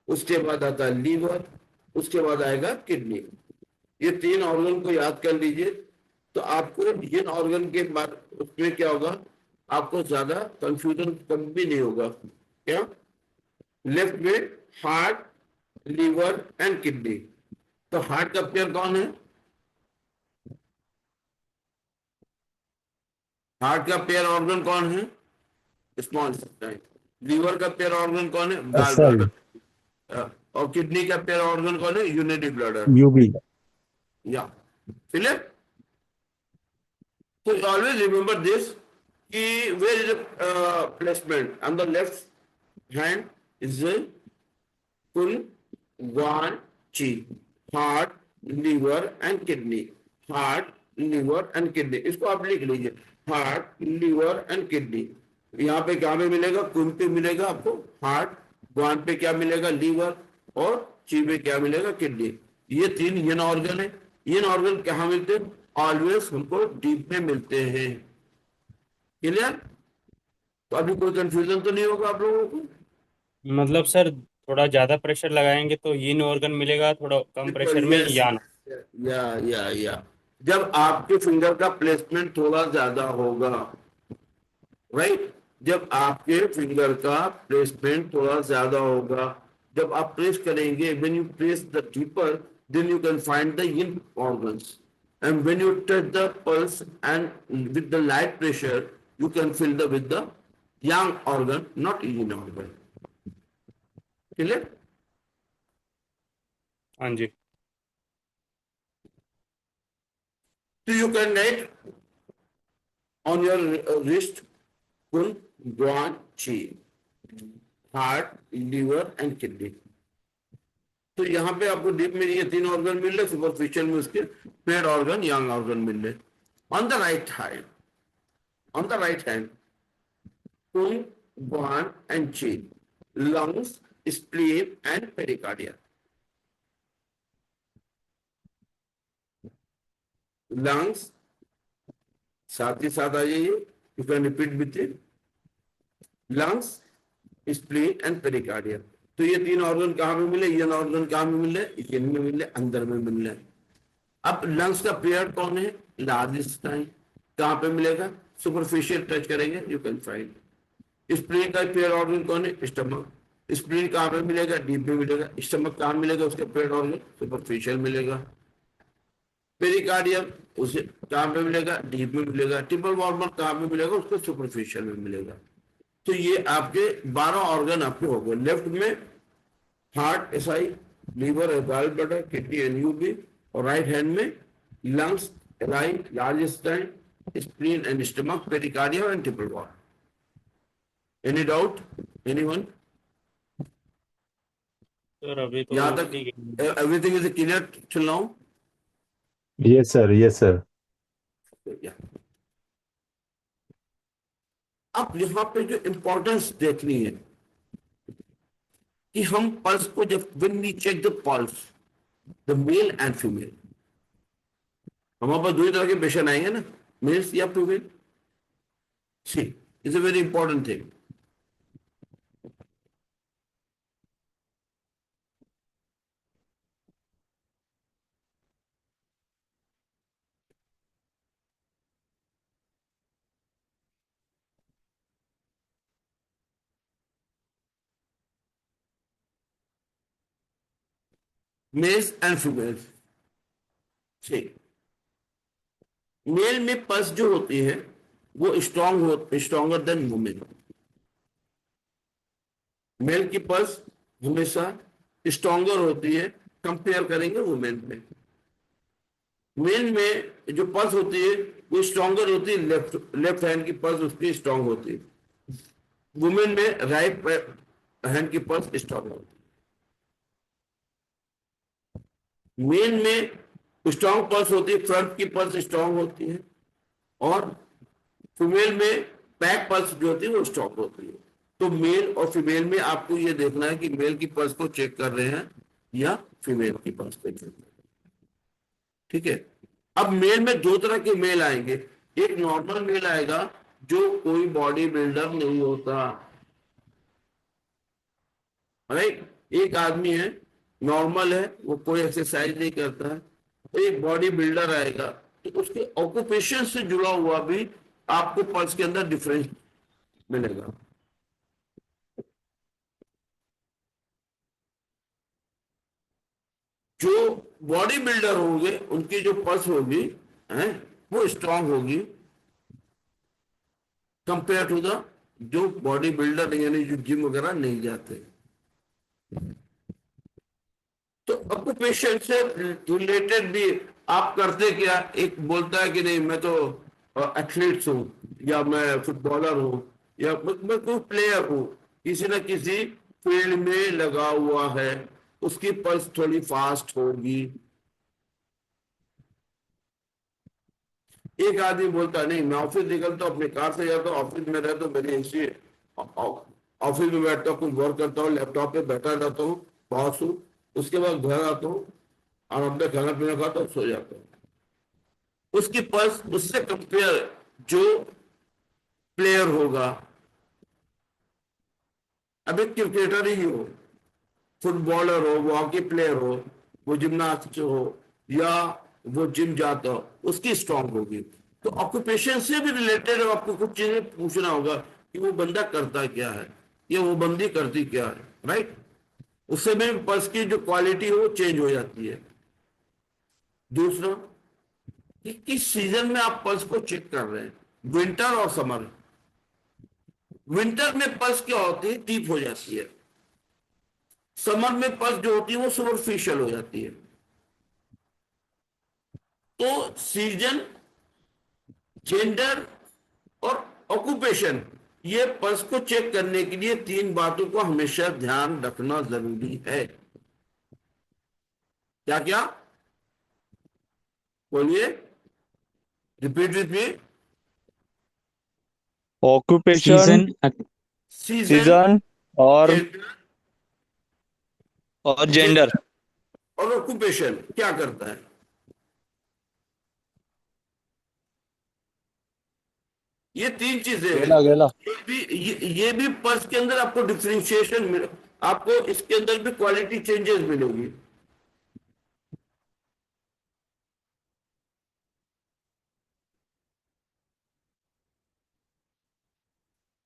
A: उसके बाद आता है लीवर, उसके बाद आएगा किडनी। ये तीन ऑर्गन को याद कर लीजिए, तो आपको इन ऑर्गन के बाद उसमें क्या होगा, आपको ज्यादा कंफ्यूजन कम भी नहीं होगा। क्या, लेफ्ट में हार्ट, लीवर एंड किडनी। तो हार्ट का पेयर कौन है, हार्ट का पेयर ऑर्गन कौन है, स्मॉल इंटेस्टाइन। लीवर का पेयर ऑर्गन कौन है, गाल
D: SI,
A: ब्लैडर। और किडनी का पेयर ऑर्गन कौन है, यूनिटी ब्लैडर।
D: UB.
A: या clear? So always remember this, कि where is the placement on the left hand is the कुल, ग्वान, ची। Heart, liver and kidney, heart, liver and kidney, इसको आप लिख लीजिए, हार्ट, लीवर एंड किडनी। यहाँ पे क्या में मिलेगा, कुल पे मिलेगा आपको हार्ट, ग्वान पे क्या मिलेगा, लीवर, और ची पे क्या मिलेगा, किडनी। ये तीन यन ऑर्गन है। यन ऑर्गन कहाँ मिलते हैं, ऑलवेज हमको डीप में मिलते हैं। क्लियर? तो अभी कोई कंफ्यूजन तो नहीं होगा आप लोगों को?
B: मतलब सर थोड़ा ज़्यादा प्रेशर लगाएंगे तो यीन ऑर्गन मिलेगा, थोड़ा कम प्रेशर में
A: यस,
B: यान।
A: या जब आपके फिंगर का प्लेसमेंट थोड़ा ज्यादा होगा, राइट, जब आपके फिंगर का प्लेसमेंट थोड़ा ज्यादा होगा, जब आप प्रेस करेंगे, when you press the deeper than you can find the yin organs, and when you touch the pulse and with the light pressure you can fill the with the yang organ, not yin organ. Clear?
B: हाँ जी।
A: So you can write on your wrist kun, guan, chi, heart, liver and kidney. तो यहाँ पे आपको deep में ये तीन organ मिल रहे, superficial में उसके पेड ऑर्गन, यंग ऑर्गन मिल रहे। On the right hand, on the right hand कुन, ग्वान एंड ची, लंग्स, स्प्लीन एंड पेरिकार्डिया। लंग्स साथ ही साथ आ जाइए, you can repeat with it, lungs, spleen and पेरिकार्डिया। तो ये तीन ऑर्गन कहां पे मिले, ये ऑर्गन कहां पे मिले, स्किन में मिले, अंदर में मिले। अब लंग्स का पेयर कौन है, लार्ज इंटेस्टाइन। कहां पे मिलेगा, सुपरफिशियल टच करेंगे यू कैन फाइंड। स्प्लीन का पेयर ऑर्गन कौन है, स्टमक। स्प्लीन कहां पे मिलेगा, डीप में मिलेगा। स्टमक कहां मिलेगा, उसका पेयर ऑर्गन सुपरफिशियल मिलेगा। पेरिकार्डियम उसे कहां पे मिलेगा, डीप में मिलेगा। टिम्पल वॉर्मर कहां पे मिलेगा, उसको सुपरफिशियल में मिलेगा। तो ये आपके 12 ऑर्गन आपके हो गए। लेफ्ट में heart, SI, liver, gall bladder, kidney and UB, और राइट हैंड में lungs, LI, large intestine, spleen and stomach, pericardium and triple warmer. Any doubt, anyone?
B: Sir अभी तो
A: यहाँ तक
B: ठीक है।
A: Everything is clear till now?
D: Yes, sir. Yes, sir.
A: Yeah. अब यहाँ पे जो इंपॉर्टेंस देखनी है कि हम पल्स को जब when we check the pulse, the male and female, हमारे पास दो ही तरह के पेशेंट आएंगे ना, मेल्स या female. See is a very important thing. Males and females. ठीक, मेल में पल्स जो होती है वो स्ट्रॉन्गर देन वुमेन। मेल की पल्स हमेशा स्ट्रॉन्गर होती है कंपेयर करेंगे वुमेन में। मेल में जो पल्स होती है वो स्ट्रॉन्गर होती है, लेफ्ट हैंड की पल्स उसकी स्ट्रॉन्ग होती है। वुमेन में राइट हैंड की पल्स स्ट्रॉन्ग होती है। मेल में स्ट्रॉन्ग पल्स होती है, फ्रंट की पल्स स्ट्रॉन्ग होती है, और फीमेल में बैक पल्स जो होती है वो स्ट्रॉन्ग होती है। तो मेल और फीमेल में आपको ये देखना है कि मेल की पल्स को चेक कर रहे हैं या फीमेल की पल्स को चेक कर रहे हैं। ठीक है। अब मेल में दो तरह के मेल आएंगे। एक नॉर्मल मेल आएगा जो कोई बॉडी बिल्डर नहीं होता, राइट। एक आदमी है, नॉर्मल है, वो कोई एक्सरसाइज नहीं करता है। तो एक बॉडी बिल्डर आएगा तो उसके ऑक्यूपेशन से जुड़ा हुआ भी आपको पल्स के अंदर डिफरेंस मिलेगा। जो बॉडी बिल्डर होंगे उनकी जो पल्स होगी है वो स्ट्रांग होगी कंपेयर टू द जो बॉडी बिल्डर यानी जो जिम वगैरह नहीं जाते। तो ऑक्यूपेशन से रिलेटेड भी आप करते क्या, एक बोलता है कि नहीं मैं तो एथलीट्स हूं, या मैं फुटबॉलर हूं, या मैं कोई प्लेयर हूं, किसी ना किसी फील्ड में लगा हुआ है, उसकी पल्स थोड़ी फास्ट होगी। एक आदमी बोलता है नहीं मैं ऑफिस निकलता हूँ, अपनी कार से जाता हूँ, ऑफिस में रहता हूँ, मेरी ऐसी ऑफिस में बैठता हूँ, कुछ वर्क करता हूँ, लैपटॉप पे बैठा रहता हूँ, बॉस हूँ, उसके बाद घर आता हूँ और अपने खाना पीना खाता हूँ, सो जाता हूँ। उसकी पल्स उससे कंपेयर जो प्लेयर होगा, अब एक क्रिकेटर ही हो, फुटबॉलर हो, वो हॉकी प्लेयर हो, वो जिम्नास्ट हो, या वो जिम जाता हो, उसकी स्ट्रांग होगी। तो ऑक्यूपेशन से भी रिलेटेड आपको कुछ चीजें पूछना होगा कि वो बंदा करता क्या है या वो बंदी करती क्या है, राइट। उससे भी पल्स की जो क्वालिटी है वो चेंज हो जाती है। दूसरा कि किस सीजन में आप पल्स को चेक कर रहे हैं, विंटर और समर। विंटर में पल्स क्या होती है, डीप हो जाती है। समर में पल्स जो होती है वो सुपरफिशियल हो जाती है। तो सीजन, जेंडर और ऑक्यूपेशन, ये पल्स को चेक करने के लिए तीन बातों को हमेशा ध्यान रखना जरूरी है। क्या क्या बोलिए, repeat repeat.
E: Occupation,
C: season,
A: season,
E: season और
A: जेंडर,
E: जेंडर।
A: जेंडर और ऑक्यूपेशन क्या करता है। ये तीन चीजें हैं।
E: गेला गेला।
A: ये भी पर्स के अंदर आपको डिफरेंशिएशन मिले, आपको इसके अंदर भी क्वालिटी चेंजेस मिलेगी।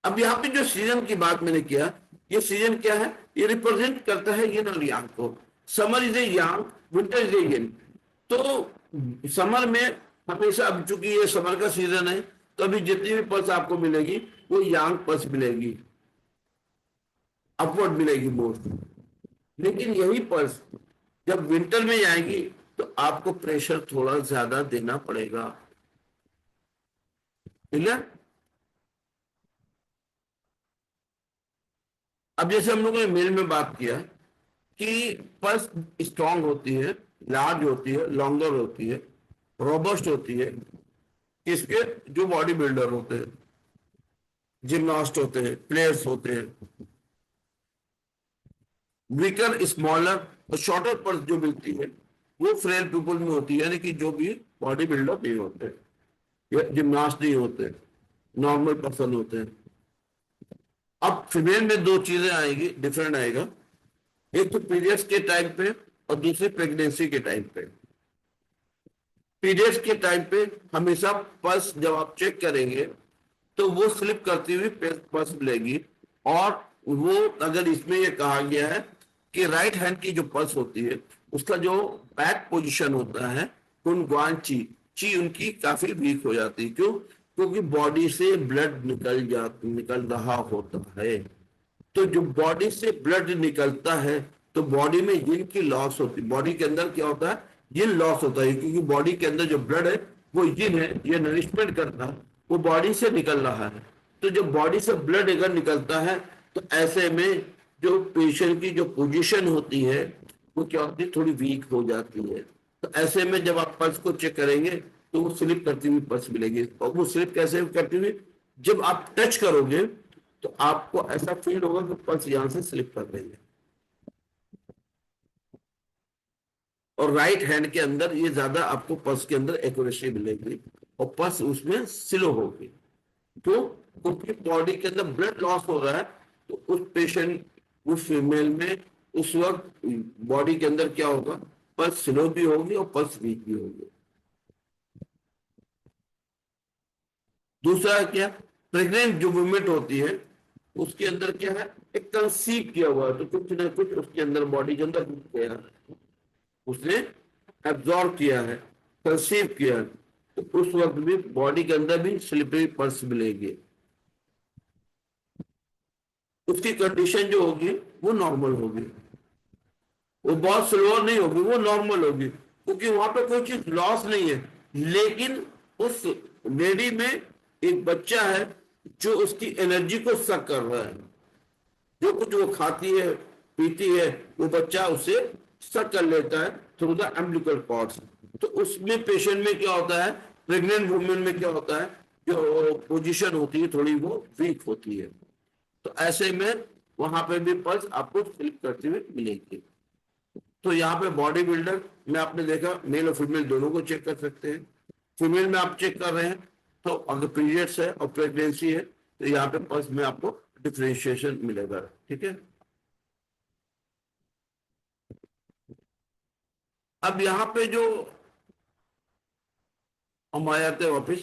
A: अब यहाँ पे जो सीजन की बात मैंने किया, ये सीजन क्या है, ये रिप्रेजेंट करता है यिन और यांग को। Summer is a yang, winter is a yin. तो समर में हमेशा, अब चूंकि ये समर का सीजन है, तो अभी जितनी भी पल्स आपको मिलेगी वो यांग पल्स मिलेगी, अपवर्ड मिलेगी मोस्ट। लेकिन यही पल्स जब विंटर में आएगी तो आपको प्रेशर थोड़ा ज्यादा देना पड़ेगा। ठीक है। अब जैसे हम लोगों ने मेल में बात किया कि पल्स स्ट्रांग होती है, लार्ज होती है, लॉन्गर होती है, रोबस्ट होती है, इसके जो बॉडी बिल्डर होते हैं, जिमनास्ट होते हैं, प्लेयर्स होते हैं। वीकर, स्मॉलर और शॉर्टर पल्स जो मिलती है वो फ्रेल पीपल में होती है, यानी कि जो भी बॉडी बिल्डर नहीं होते या जिमनास्ट नहीं होते, नॉर्मल पर्सन होते हैं। अब फीमेल में दो चीजें आएगी, डिफरेंट आएगा। एक तो पीरियड्स के टाइम पे और दूसरी प्रेगनेंसी के टाइम पे। पीरियड्स के टाइम पे हमेशा पल्स जब आप चेक करेंगे तो वो स्लिप करती हुई पल्स मिलेगी। और वो अगर इसमें ये कहा गया है कि राइट हैंड की जो पल्स होती है उसका जो बैक पोजीशन होता है, कुनग्वान ची ची उनकी काफी वीक हो जाती है। क्यों? क्योंकि बॉडी से ब्लड निकल रहा होता है। तो जो बॉडी से ब्लड निकलता है तो बॉडी में यिन की लॉस होती है। बॉडी के अंदर क्या होता है? यिन लॉस होता है, क्योंकि बॉडी के अंदर जो ब्लड है वो यिन है, ये नरिशमेंट करता है, वो बॉडी से निकल रहा है। तो जब बॉडी से ब्लड अगर निकलता है तो ऐसे में जो पेशेंट की जो पोजीशन होती है वो क्या होती है? थोड़ी वीक हो जाती है। तो ऐसे में जब आप पल्स को चेक करेंगे तो वो स्लिप करती हुई पल्स मिलेगी। और वो स्लिप कैसे करती हुई? जब आप टच करोगे तो आपको ऐसा फील होगा कि पल्स यहां से स्लिप कर रही है। और राइट हैंड के अंदर ये ज्यादा आपको पल्स के अंदर एक्यूरेसी मिलेगी और पल्स उसमें स्लो होगी। क्यों? क्योंकि बॉडी के अंदर ब्लड लॉस हो रहा है। तो उस पेशेंट, उस फीमेल में उस वक्त बॉडी के अंदर क्या होगा? पल्स स्लो भी होगी और पल्स वीक भी होगी। दूसरा क्या? प्रेग्नेंट जो वुमेन होती है उसके अंदर क्या है? एक कंसीव किया हुआ है, तो कुछ ना कुछ उसके अंदर बॉडी के अंदर गया है, उसने एब्जॉर्ब किया है, कंसीव किया है। तो उस वक्त भी बॉडी के अंदर भी स्लिपरी पल्स मिलेगी। उसकी कंडीशन जो होगी वो नॉर्मल होगी, वो बहुत स्लो नहीं होगी, वो नॉर्मल होगी, क्योंकि वहां पे कोई चीज लॉस नहीं है। लेकिन उस लेडी में एक बच्चा है जो उसकी एनर्जी को सक कर रहा है। जो कुछ वो खाती है, पीती है, वो बच्चा उसे सक कर लेता है थ्रू द अम्बिलिकल कॉर्ड्स। तो उसमें पेशेंट में क्या होता है? प्रेग्नेंट वुमेन में क्या होता है? जो पोजीशन होती है थोड़ी वो वीक होती है। तो ऐसे में वहां पे भी पल्स आपको स्लिप करते हुए मिलेगी। तो यहाँ पे बॉडी बिल्डर में आपने देखा मेल और फीमेल दोनों को चेक कर सकते हैं। फीमेल में आप चेक कर रहे हैं तो अगर पीरियड्स है और प्रेगनेंसी है तो यहाँ पे पल्स में आपको डिफरेंशिएशन मिलेगा। ठीक है। अब यहाँ पे जो हम आ जाते हैं वापिस,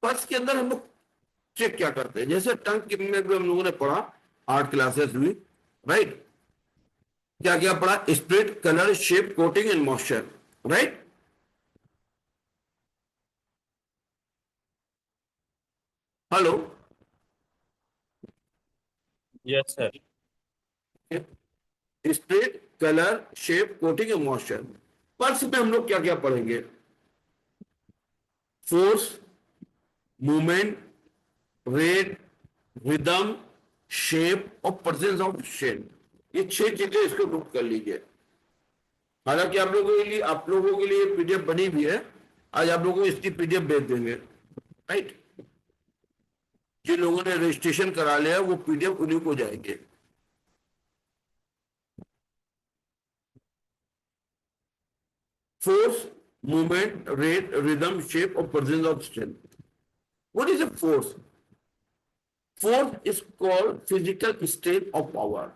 A: पल्स के अंदर हम लोग चेक क्या करते हैं? जैसे टंग की में भी हम लोगों ने पढ़ा, 8 क्लासेस हुई, राइट? क्या क्या पढ़ा? Split, colour, shape, coating and moisture, right? Hello?
B: Yes sir.
A: Split, colour, shape, coating and moisture. Pulse में हम लोग क्या क्या पढ़ेंगे? Force, movement, rate, rhythm, shape और प्रेजेंस ऑफ शेड। ये 6 चीजें इसको नोट कर लीजिए। हालांकि आप लोगों के लिए पीडीएफ बनी हुई है, आज आप लोगों को इसकी पीडीएफ भेज देंगे, राइट? जिन लोगों ने रजिस्ट्रेशन करा लिया वो पीडीएफ उन्हीं को जाएंगे। Force, movement, rate, rhythm, shape और presence of strength. What is a force? Force is called physical strength of power.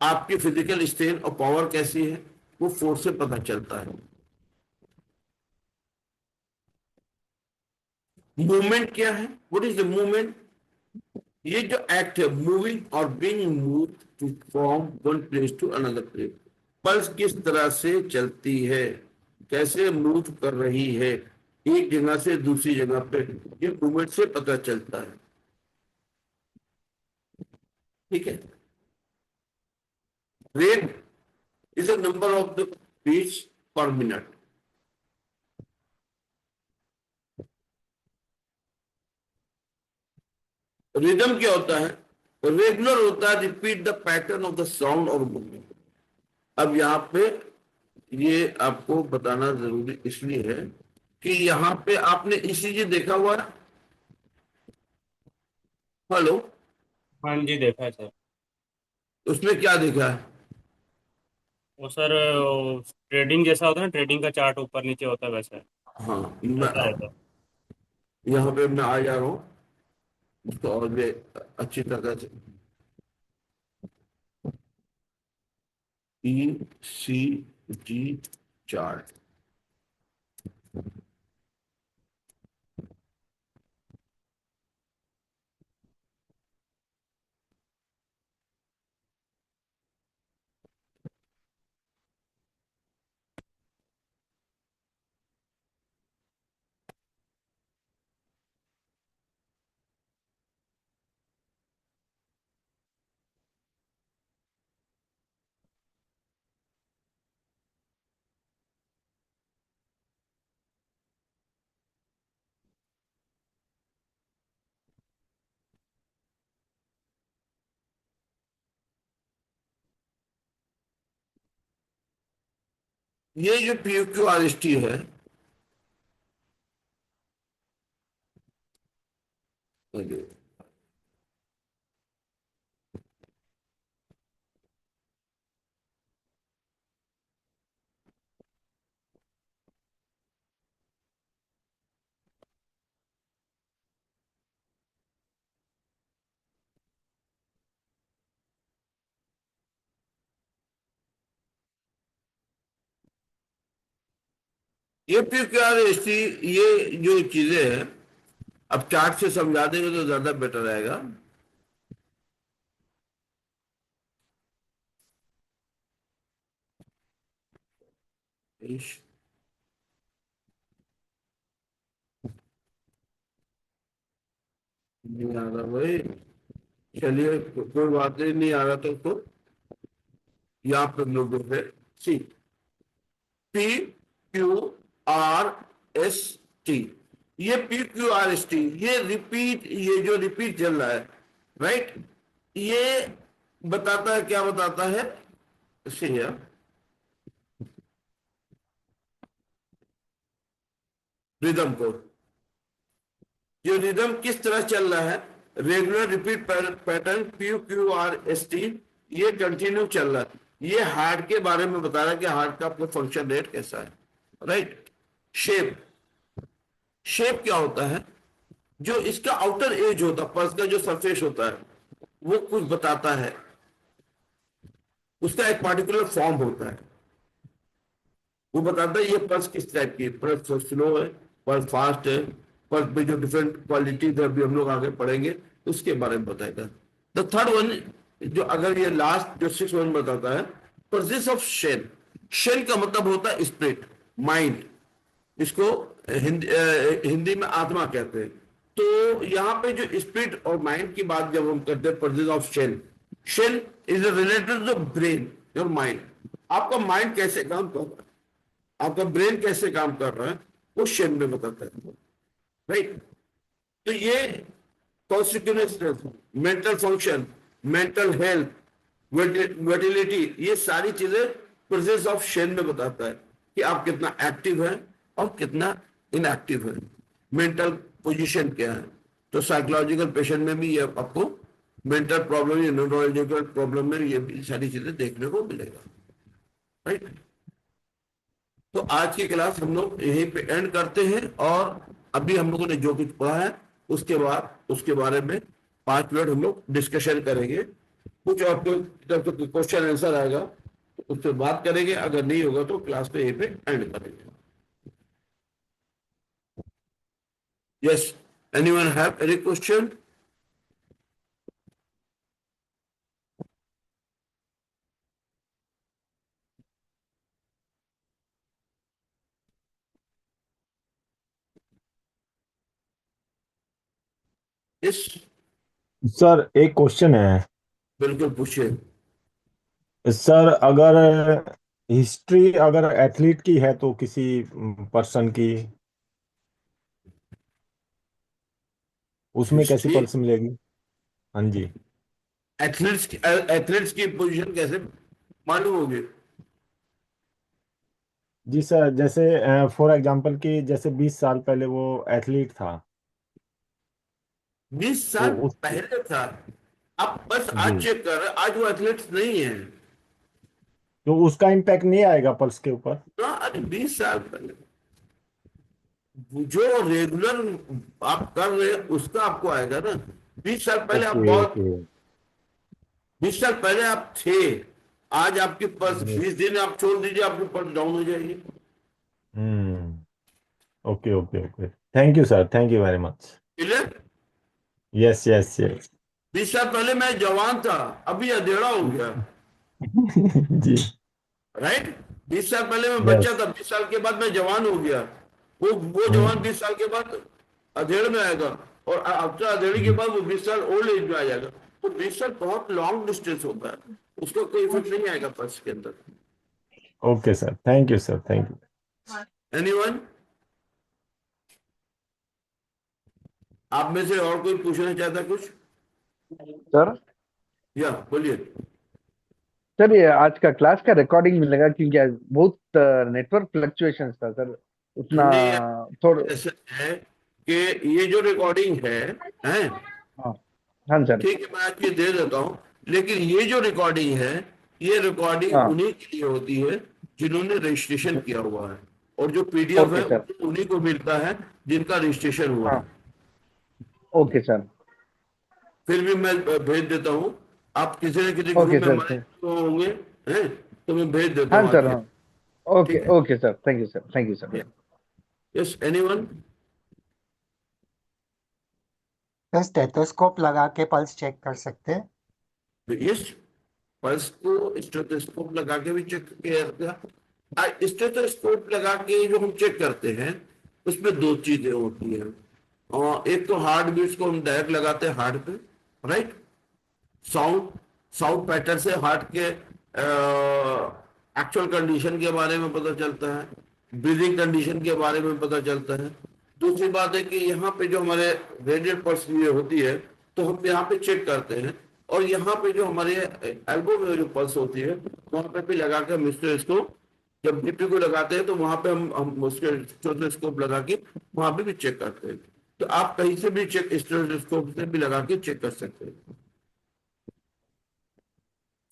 A: आपकी फिजिकल स्ट्रेंथ और पावर कैसी है वो फोर्स से पता चलता है। मूवमेंट क्या है? What is the movement? ये जो एक्ट है, मूविंग और being move to from one place to another place. Pulse किस तरह से चलती है, कैसे मूव कर रही है एक जगह से दूसरी जगह पे, ये मूवमेंट से पता चलता है। ठीक है। Rate is a number of the beats per minute. Rhythm क्या होता है? रेगुलर होता है repeat the pattern of the sound और मूवमेंट। अब यहाँ पे ये आपको बताना जरूरी इसलिए है कि यहाँ पे आपने इसी देखा हुआ है। हेलो।
B: हाँ जी, देखा है सर।
A: उसमें क्या देखा है?
B: वो सर ट्रेडिंग जैसा होता है ना, ट्रेडिंग का चार्ट ऊपर नीचे होता है वैसा
A: हाँ,
B: चलता रहता है।
A: यहाँ पे मैं आ जा रहा हूँ उसको और भी अच्छी तरह से। ECG chart. ये जो PQRST है, ये PQRST, ये जो चीजें हैं अब चार्ट से समझा देंगे तो ज्यादा बेटर रहेगा। नहीं आ रहा भाई। चलिए कोई बात नहीं, नहीं आ रहा तो यहाँ पे लोगों पे सी PQRST, ये PQRST, ये रिपीट, ये जो रिपीट चल रहा है, राइट, ये बताता है, क्या बताता है? सी रिदम को, जो रिदम किस तरह चल रहा है, रेगुलर रिपीट पैटर्न PQRST, ये कंटिन्यू चल रहा है। ये हार्ट के बारे में बता रहा है कि हार्ट का आपको फंक्शन रेट कैसा है, राइट। शेप, शेप क्या होता है? जो इसका आउटर एज होता है, पल्स का जो सरफेस होता है, वो कुछ बताता है, उसका एक पार्टिकुलर फॉर्म होता है, वो बताता है ये पल्स किस टाइप की है, पल्स स्लो है, पल्स फास्ट है, पल्स में जो डिफरेंट क्वालिटीज है अभी हम लोग आगे पढ़ेंगे उसके बारे में बताएगा। द थर्ड वन, जो अगर ये लास्ट जो सिक्स वन बताता है, प्रेजेंस ऑफ शेल। शेल का मतलब होता है स्पिरिट, माइंड, इसको हिंदी में आत्मा कहते हैं। तो यहाँ पे जो स्पिरिट और माइंड की बात जब हम करते हैं, presence of shell, shell is related to brain, your mind. आपका माइंड कैसे काम कर रहा है, आपका ब्रेन कैसे काम कर रहा है, वो शेल में बताता है, राइट। तो ये consequence, mental function, mental health, fertility, ये सारी चीजें प्रेजेंस ऑफ शेल में बताता है कि आप कितना एक्टिव है और कितना इनएक्टिव है, मेंटल पोजीशन क्या है। तो साइकोलॉजिकल पेशेंट में भी ये आपको मेंटल प्रॉब्लम या न्यूरोलॉजिकल प्रॉब्लम में ये सारी चीजें देखने को मिलेगा, राइट। तो आज की क्लास हम लोग यहीं पे एंड करते हैं, और अभी हम लोगों ने जो कुछ पढ़ा है उसके बाद उसके बारे में 5 मिनट हम लोग डिस्कशन करेंगे। कुछ आपको तरफ से क्वेश्चन आंसर आएगा तो उससे बात करेंगे, अगर नहीं होगा तो क्लास पे यहीं पे एंड करेंगे। Yes, anyone have any question? Yes,
D: sir एक क्वेश्चन है।
A: बिल्कुल पूछिए।
D: सर अगर हिस्ट्री अगर एथलीट की है तो किसी पर्सन की, उसमें कैसी
A: हिस्ट्री,
D: पल्स मिलेगी? हाँ जी।
A: एथलीट्स की पोजीशन कैसे मालूम होगी?
D: जी सर, जैसे फॉर एग्जांपल कि जैसे 20 साल पहले वो एथलीट था,
A: 20 साल
D: तो उस
A: पहले था। आप बस
D: जी,
A: आज चेक कर रहे हैं, आज वो एथलीट्स नहीं है
D: तो उसका इम्पैक्ट नहीं आएगा पल्स के ऊपर?
A: ना। अरे 20 साल पहले जो रेगुलर आप कर रहे हैं उसका आपको आएगा ना। 20 साल पहले आप
D: ओके
A: बहुत,
D: ओके।
A: 20 साल पहले आप थे, आज आपकी पल्स, 20 दिन आप छोड़ दीजिए आपकी पल्स डाउन हो जाएगी।
D: Hmm. Okay okay okay, thank you sir, thank you very much.
A: Clear?
D: Yes yes yes.
A: 20 साल पहले मैं जवान था, अभी अधेड़ा हो गया।
D: जी।
A: राइट? 20 साल पहले मैं
D: यस।
A: बच्चा था, 20 साल के बाद मैं जवान हो गया। वो जवान 20 साल के बाद अधेड़ में आएगा, और आफ्टर अधेड़ी के बाद वो 20 साल ओल्ड एज में आ जाएगा। तो 20 साल बहुत लॉन्ग डिस्टेंस होता है, उसका कोई इफेक्ट नहीं आएगा पर्स के अंदर।
D: Okay sir, thank you sir, thank you.
A: Anyone? आप में से और कोई पूछना चाहता है कुछ?
F: सर
A: या बोलिए।
F: सर ये आज का क्लास का रिकॉर्डिंग मिलेगा, क्योंकि आज बहुत नेटवर्क फ्लक्चुएशंस था सर, उतना
A: नहीं,
F: थोड़ा।
A: ऐसा है कि ये जो रिकॉर्डिंग है,
F: हाँ हाँ सर।
A: ठीक है, मैं आपको ये दे देता हूँ। लेकिन ये जो रिकॉर्डिंग है, ये रिकॉर्डिंग
F: हाँ
A: उन्हीं के लिए होती है जिन्होंने रजिस्ट्रेशन किया हुआ है, और जो पीडीएफ
F: ओके
A: है
F: सर।
A: उन्हीं को मिलता है जिनका रजिस्ट्रेशन हुआ
F: हाँ
A: है।
F: Okay sir.
A: फिर भी मैं भेज देता हूँ। आप किसी न किसी
F: ओके
A: ग्रुप में
F: सर
A: हमारे तो होंगे, हैं, तो मैं भेज देता
F: हाँ
A: हूँ
F: सर।
A: आपके।
F: हाँ ओके
A: ठीक है?
F: Okay sir, thank you sir, thank you sir.
A: Yes, anyone?
C: तो स्टेथोस्कोप लगा के पल्स चेक कर सकते हैं।
A: यस, पल्स को स्टेथोस्कोप लगा के भी चेक किया जाता है। स्टेथोस्कोप लगा के जो हम चेक करते हैं, उसमें दो चीजें होती हैं। और एक तो हार्ट बीट्स को हम डायरेक्ट लगाते हैं हार्ट पे, राइट? साउंड साउंड पैटर्न से हार्ट के एक्चुअल कंडीशन के बारे में पता चलता है, ब्रीदिंग कंडीशन के बारे में पता चलता है। दूसरी बात है कि यहाँ पे जो हमारे रेडियल पल्स ये होती है, तो हम यहाँ पे चेक करते हैं, और यहाँ पे जो हमारे एल्बो में जो पल्स होती है, वहां पे भी लगा के हम इसको, जब बीपी को लगाते हैं तो वहां पे हम उसके स्टेथोस्कोप लगा के वहां पे भी चेक करते हैं। तो आप कहीं से भी चेक स्टेथोस्कोप से भी लगा के चेक कर सकते हैं।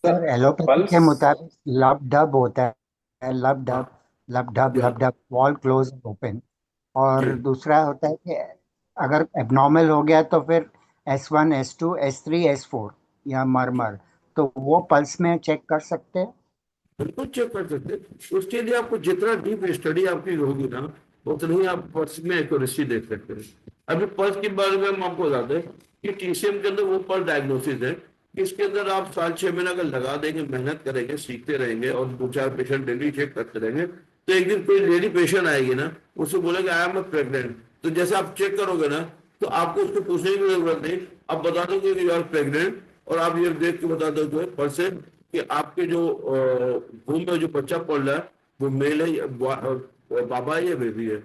C: सर एलोपैथी
E: पल्स
C: के मुताबिक लब डब होता है, लब
A: हाँ,
C: डब, लब डब,
A: या
C: lub dub, valve close open.
A: जी,
C: और दूसरा होता है कि अगर एबनॉर्मल हो गया तो फिर S1, S2, S3, S4 या मरमर, तो वो पल्स में चेक कर सकते हैं।
A: बिल्कुल चेक कर सकते हैं। उसके लिए आपको जितना डीप स्टडी आपकी होगी ना, उतना ही आप पल्स में एक्यूरेसी देख सकते हैं। अभी पल्स के बारे में हम आपको बताते हैं कि टीसीएम के अंदर वो पल्स डायग्नोसिस है कि इसके अंदर आप 6 महीने अगर लगा देंगे, मेहनत करेंगे, सीखते रहेंगे, और 2-4 पेशेंट डेली चेक करते रहेंगे, तो एक दिन कोई लेडी पेशेंट आएगी ना, उससे बोलेगा आई एम प्रेग्नेंट, तो जैसे आप चेक करोगे ना, तो आपको उसको पूछने की जरूरत नहीं, आप बता दोगे कि यू आर प्रेग्नेंट, और आप ये देख के बता दोगे पल्स से कि आपके जो वूम में जो बच्चा पड़ रहा है वो मेल है बाबा है या बेबी है।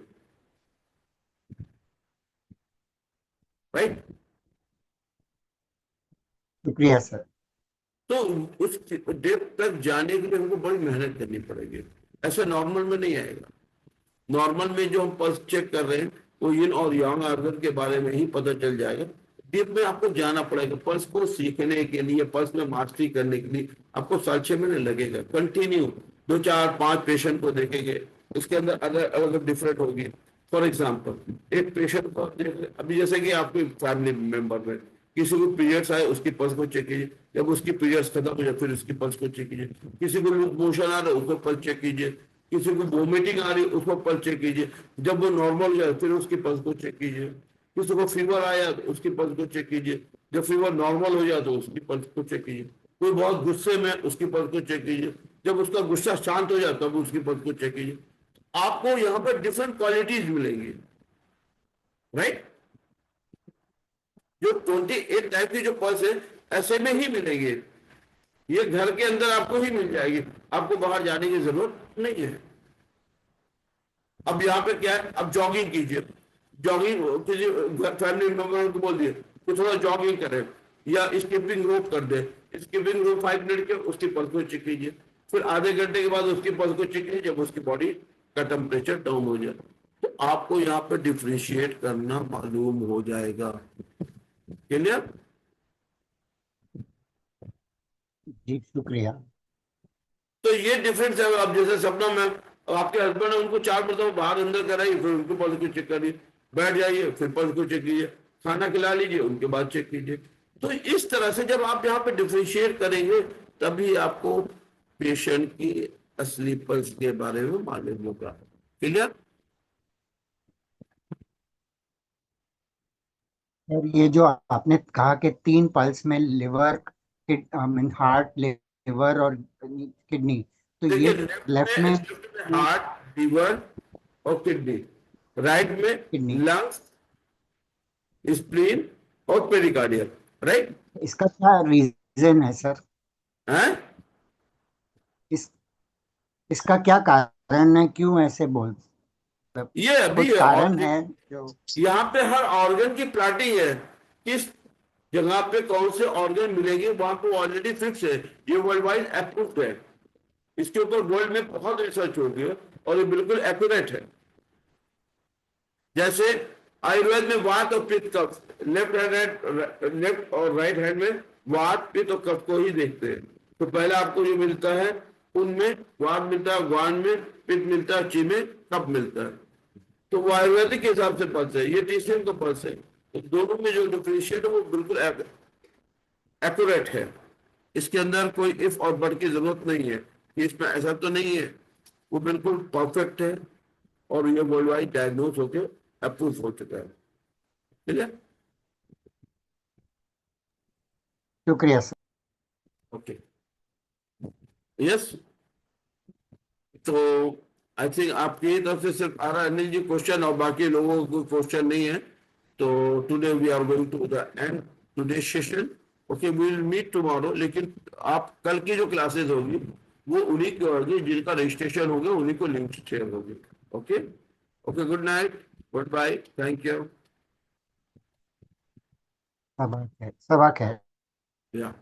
A: राइट?
C: शुक्रिया सर।
A: तो उस डेप्थ तक जाने के लिए हमको बड़ी मेहनत करनी पड़ेगी, ऐसे नॉर्मल में नहीं आएगा। नॉर्मल में जो हम पल्स चेक कर रहे हैं वो yin और yang आर्गन के बारे में ही पता चल जाएगा। डीप में आपको जाना पड़ेगा, पल्स को सीखने के लिए, पल्स में मास्टरी करने के लिए आपको 6.5 महीने लगेगा। कंटिन्यू 2-4-5 पेशेंट को देखेंगे, उसके अंदर अलग अलग डिफरेंट होगी। फॉर एग्जाम्पल एक पेशेंट को अभी जैसे कि आपके फैमिली मेंबर में किसी को पीरियड्स आए, उसकी पल्स को चेक कीजिए, जब उसकी पीरियड्स खत्म हो जाए फिर उसकी पल्स को चेक कीजिए। किसी को लूज मोशन आ रहा है उसको पल्स चेक कीजिए, किसी को वोमिटिंग आ रही है उसको पल्स चेक कीजिए, जब वो नॉर्मल हो जाए फिर उसकी पल्स को चेक कीजिए। किसी को फीवर आया तो उसकी पल्स को चेक कीजिए, जब फीवर नॉर्मल हो जाए तो उसकी पल्स को चेक कीजिए। कोई बहुत गुस्से में, उसकी पल्स को चेक कीजिए, जब उसका गुस्सा शांत हो जाए तब उसकी पल्स को चेक कीजिए। आपको यहाँ पर डिफरेंट क्वालिटीज मिलेंगी, राइट? जो 28 टाइप की जो पल्स है ऐसे में ही मिलेंगे, ये घर के अंदर आपको ही मिल जाएगी, आपको बाहर जाने की जरूरत नहीं है। अब यहाँ पे क्या है, अब जॉगिंग कीजिए, जॉगिंग किसी फैमिली मेंबर को बोल दिए कि थोड़ा जॉगिंग करें, या स्किपिंग रोप कर दे, स्किपिंग रोप 5 मिनट के, उसकी पल्स को चेक कीजिए, फिर आधे घंटे के बाद उसकी पल्स को चेक कीजिए जब उसकी बॉडी का टेम्परेचर डाउन हो जाए। तो आपको यहाँ पे डिफ्रेंशिएट करना मालूम हो जाएगा। क्लियर?
C: जी शुक्रिया।
A: तो ये डिफरेंस है। अब जैसे सपना मैम, अब आपके हस्बैंड है, उनको 4 मरतबा बाहर अंदर कराइए, फिर उनको पल्स को चेक करिए, बैठ जाइए, फिर पल्स को चेक कीजिए, खाना खिला लीजिए, उनके बाद चेक कीजिए। तो इस तरह से जब आप यहाँ पे डिफ्रेंशिएट करेंगे तभी आपको पेशेंट की असली पल्स के बारे में मालूम होगा। क्लियर?
C: और ये जो आपने कहा कि 3 पल्स में लिवर, हार्ट, लिवर और किडनी, तो ये
A: देखिए,
C: लेफ्ट में
A: लेफ्ट में हार्ट, लिवर और किडनी, राइट में
C: किडनी,
A: लंग्स, स्प्लीन और पेरिकार्डियम, राइट?
C: इसका क्या रीजन है सर?
A: हैं?
C: इस इसका क्या कारण है, क्यों ऐसे बोल,
A: ये अभी
C: कुछ
A: है,
C: कारण
A: और
C: है जो?
A: यहाँ पे हर ऑर्गन की प्लाटिंग है, किस जगह पे कौन से ऑर्गन मिलेंगे वहां पे ऑलरेडी फिक्स है। ये वर्ल्ड वाइड अप्रूव्ड है, इसके ऊपर वर्ल्ड में बहुत रिसर्च हो गया और ये बिल्कुल एक्यूरेट है। जैसे आयुर्वेद में वात और पित्त, कफ, लेफ्ट और राइट हैंड में वात, पित्त और कफ को ही देखते हैं। तो पहले आपको जो मिलता है उनमें वात मिलता है, ग्वान में पित्त मिलता है, ची में कफ मिलता है। तो वो आयुर्वेदिक के हिसाब से पल्स है, ये टीसीएम का पल्स है। तो दोनों में जो डिफरेंशिएट है वो बिल्कुल एक्यूरेट है। इसके अंदर कोई इफ और बट की जरूरत नहीं है कि इसमें ऐसा तो नहीं है, वो बिल्कुल परफेक्ट है और ये वर्ल्ड वाइड डायग्नोज होकर अप्रूव हो चुका है। ठीक है?
C: शुक्रिया सर।
A: Okay, yes. तो आई थिंक आपकी तरफ से सिर्फ आ रहा है अनिल जी क्वेश्चन, और बाकी लोगों को कोई क्वेश्चन नहीं है। तो today we are going to the end today session. Okay, we will meet tomorrow. लेकिन आप कल की जो क्लासेस होगी वो उन्हीं की होगी जिनका रजिस्ट्रेशन होगा, उन्हीं को लिंक शेयर होगी। Okay okay, good night, good bye, thank you.
C: सबक है।
A: या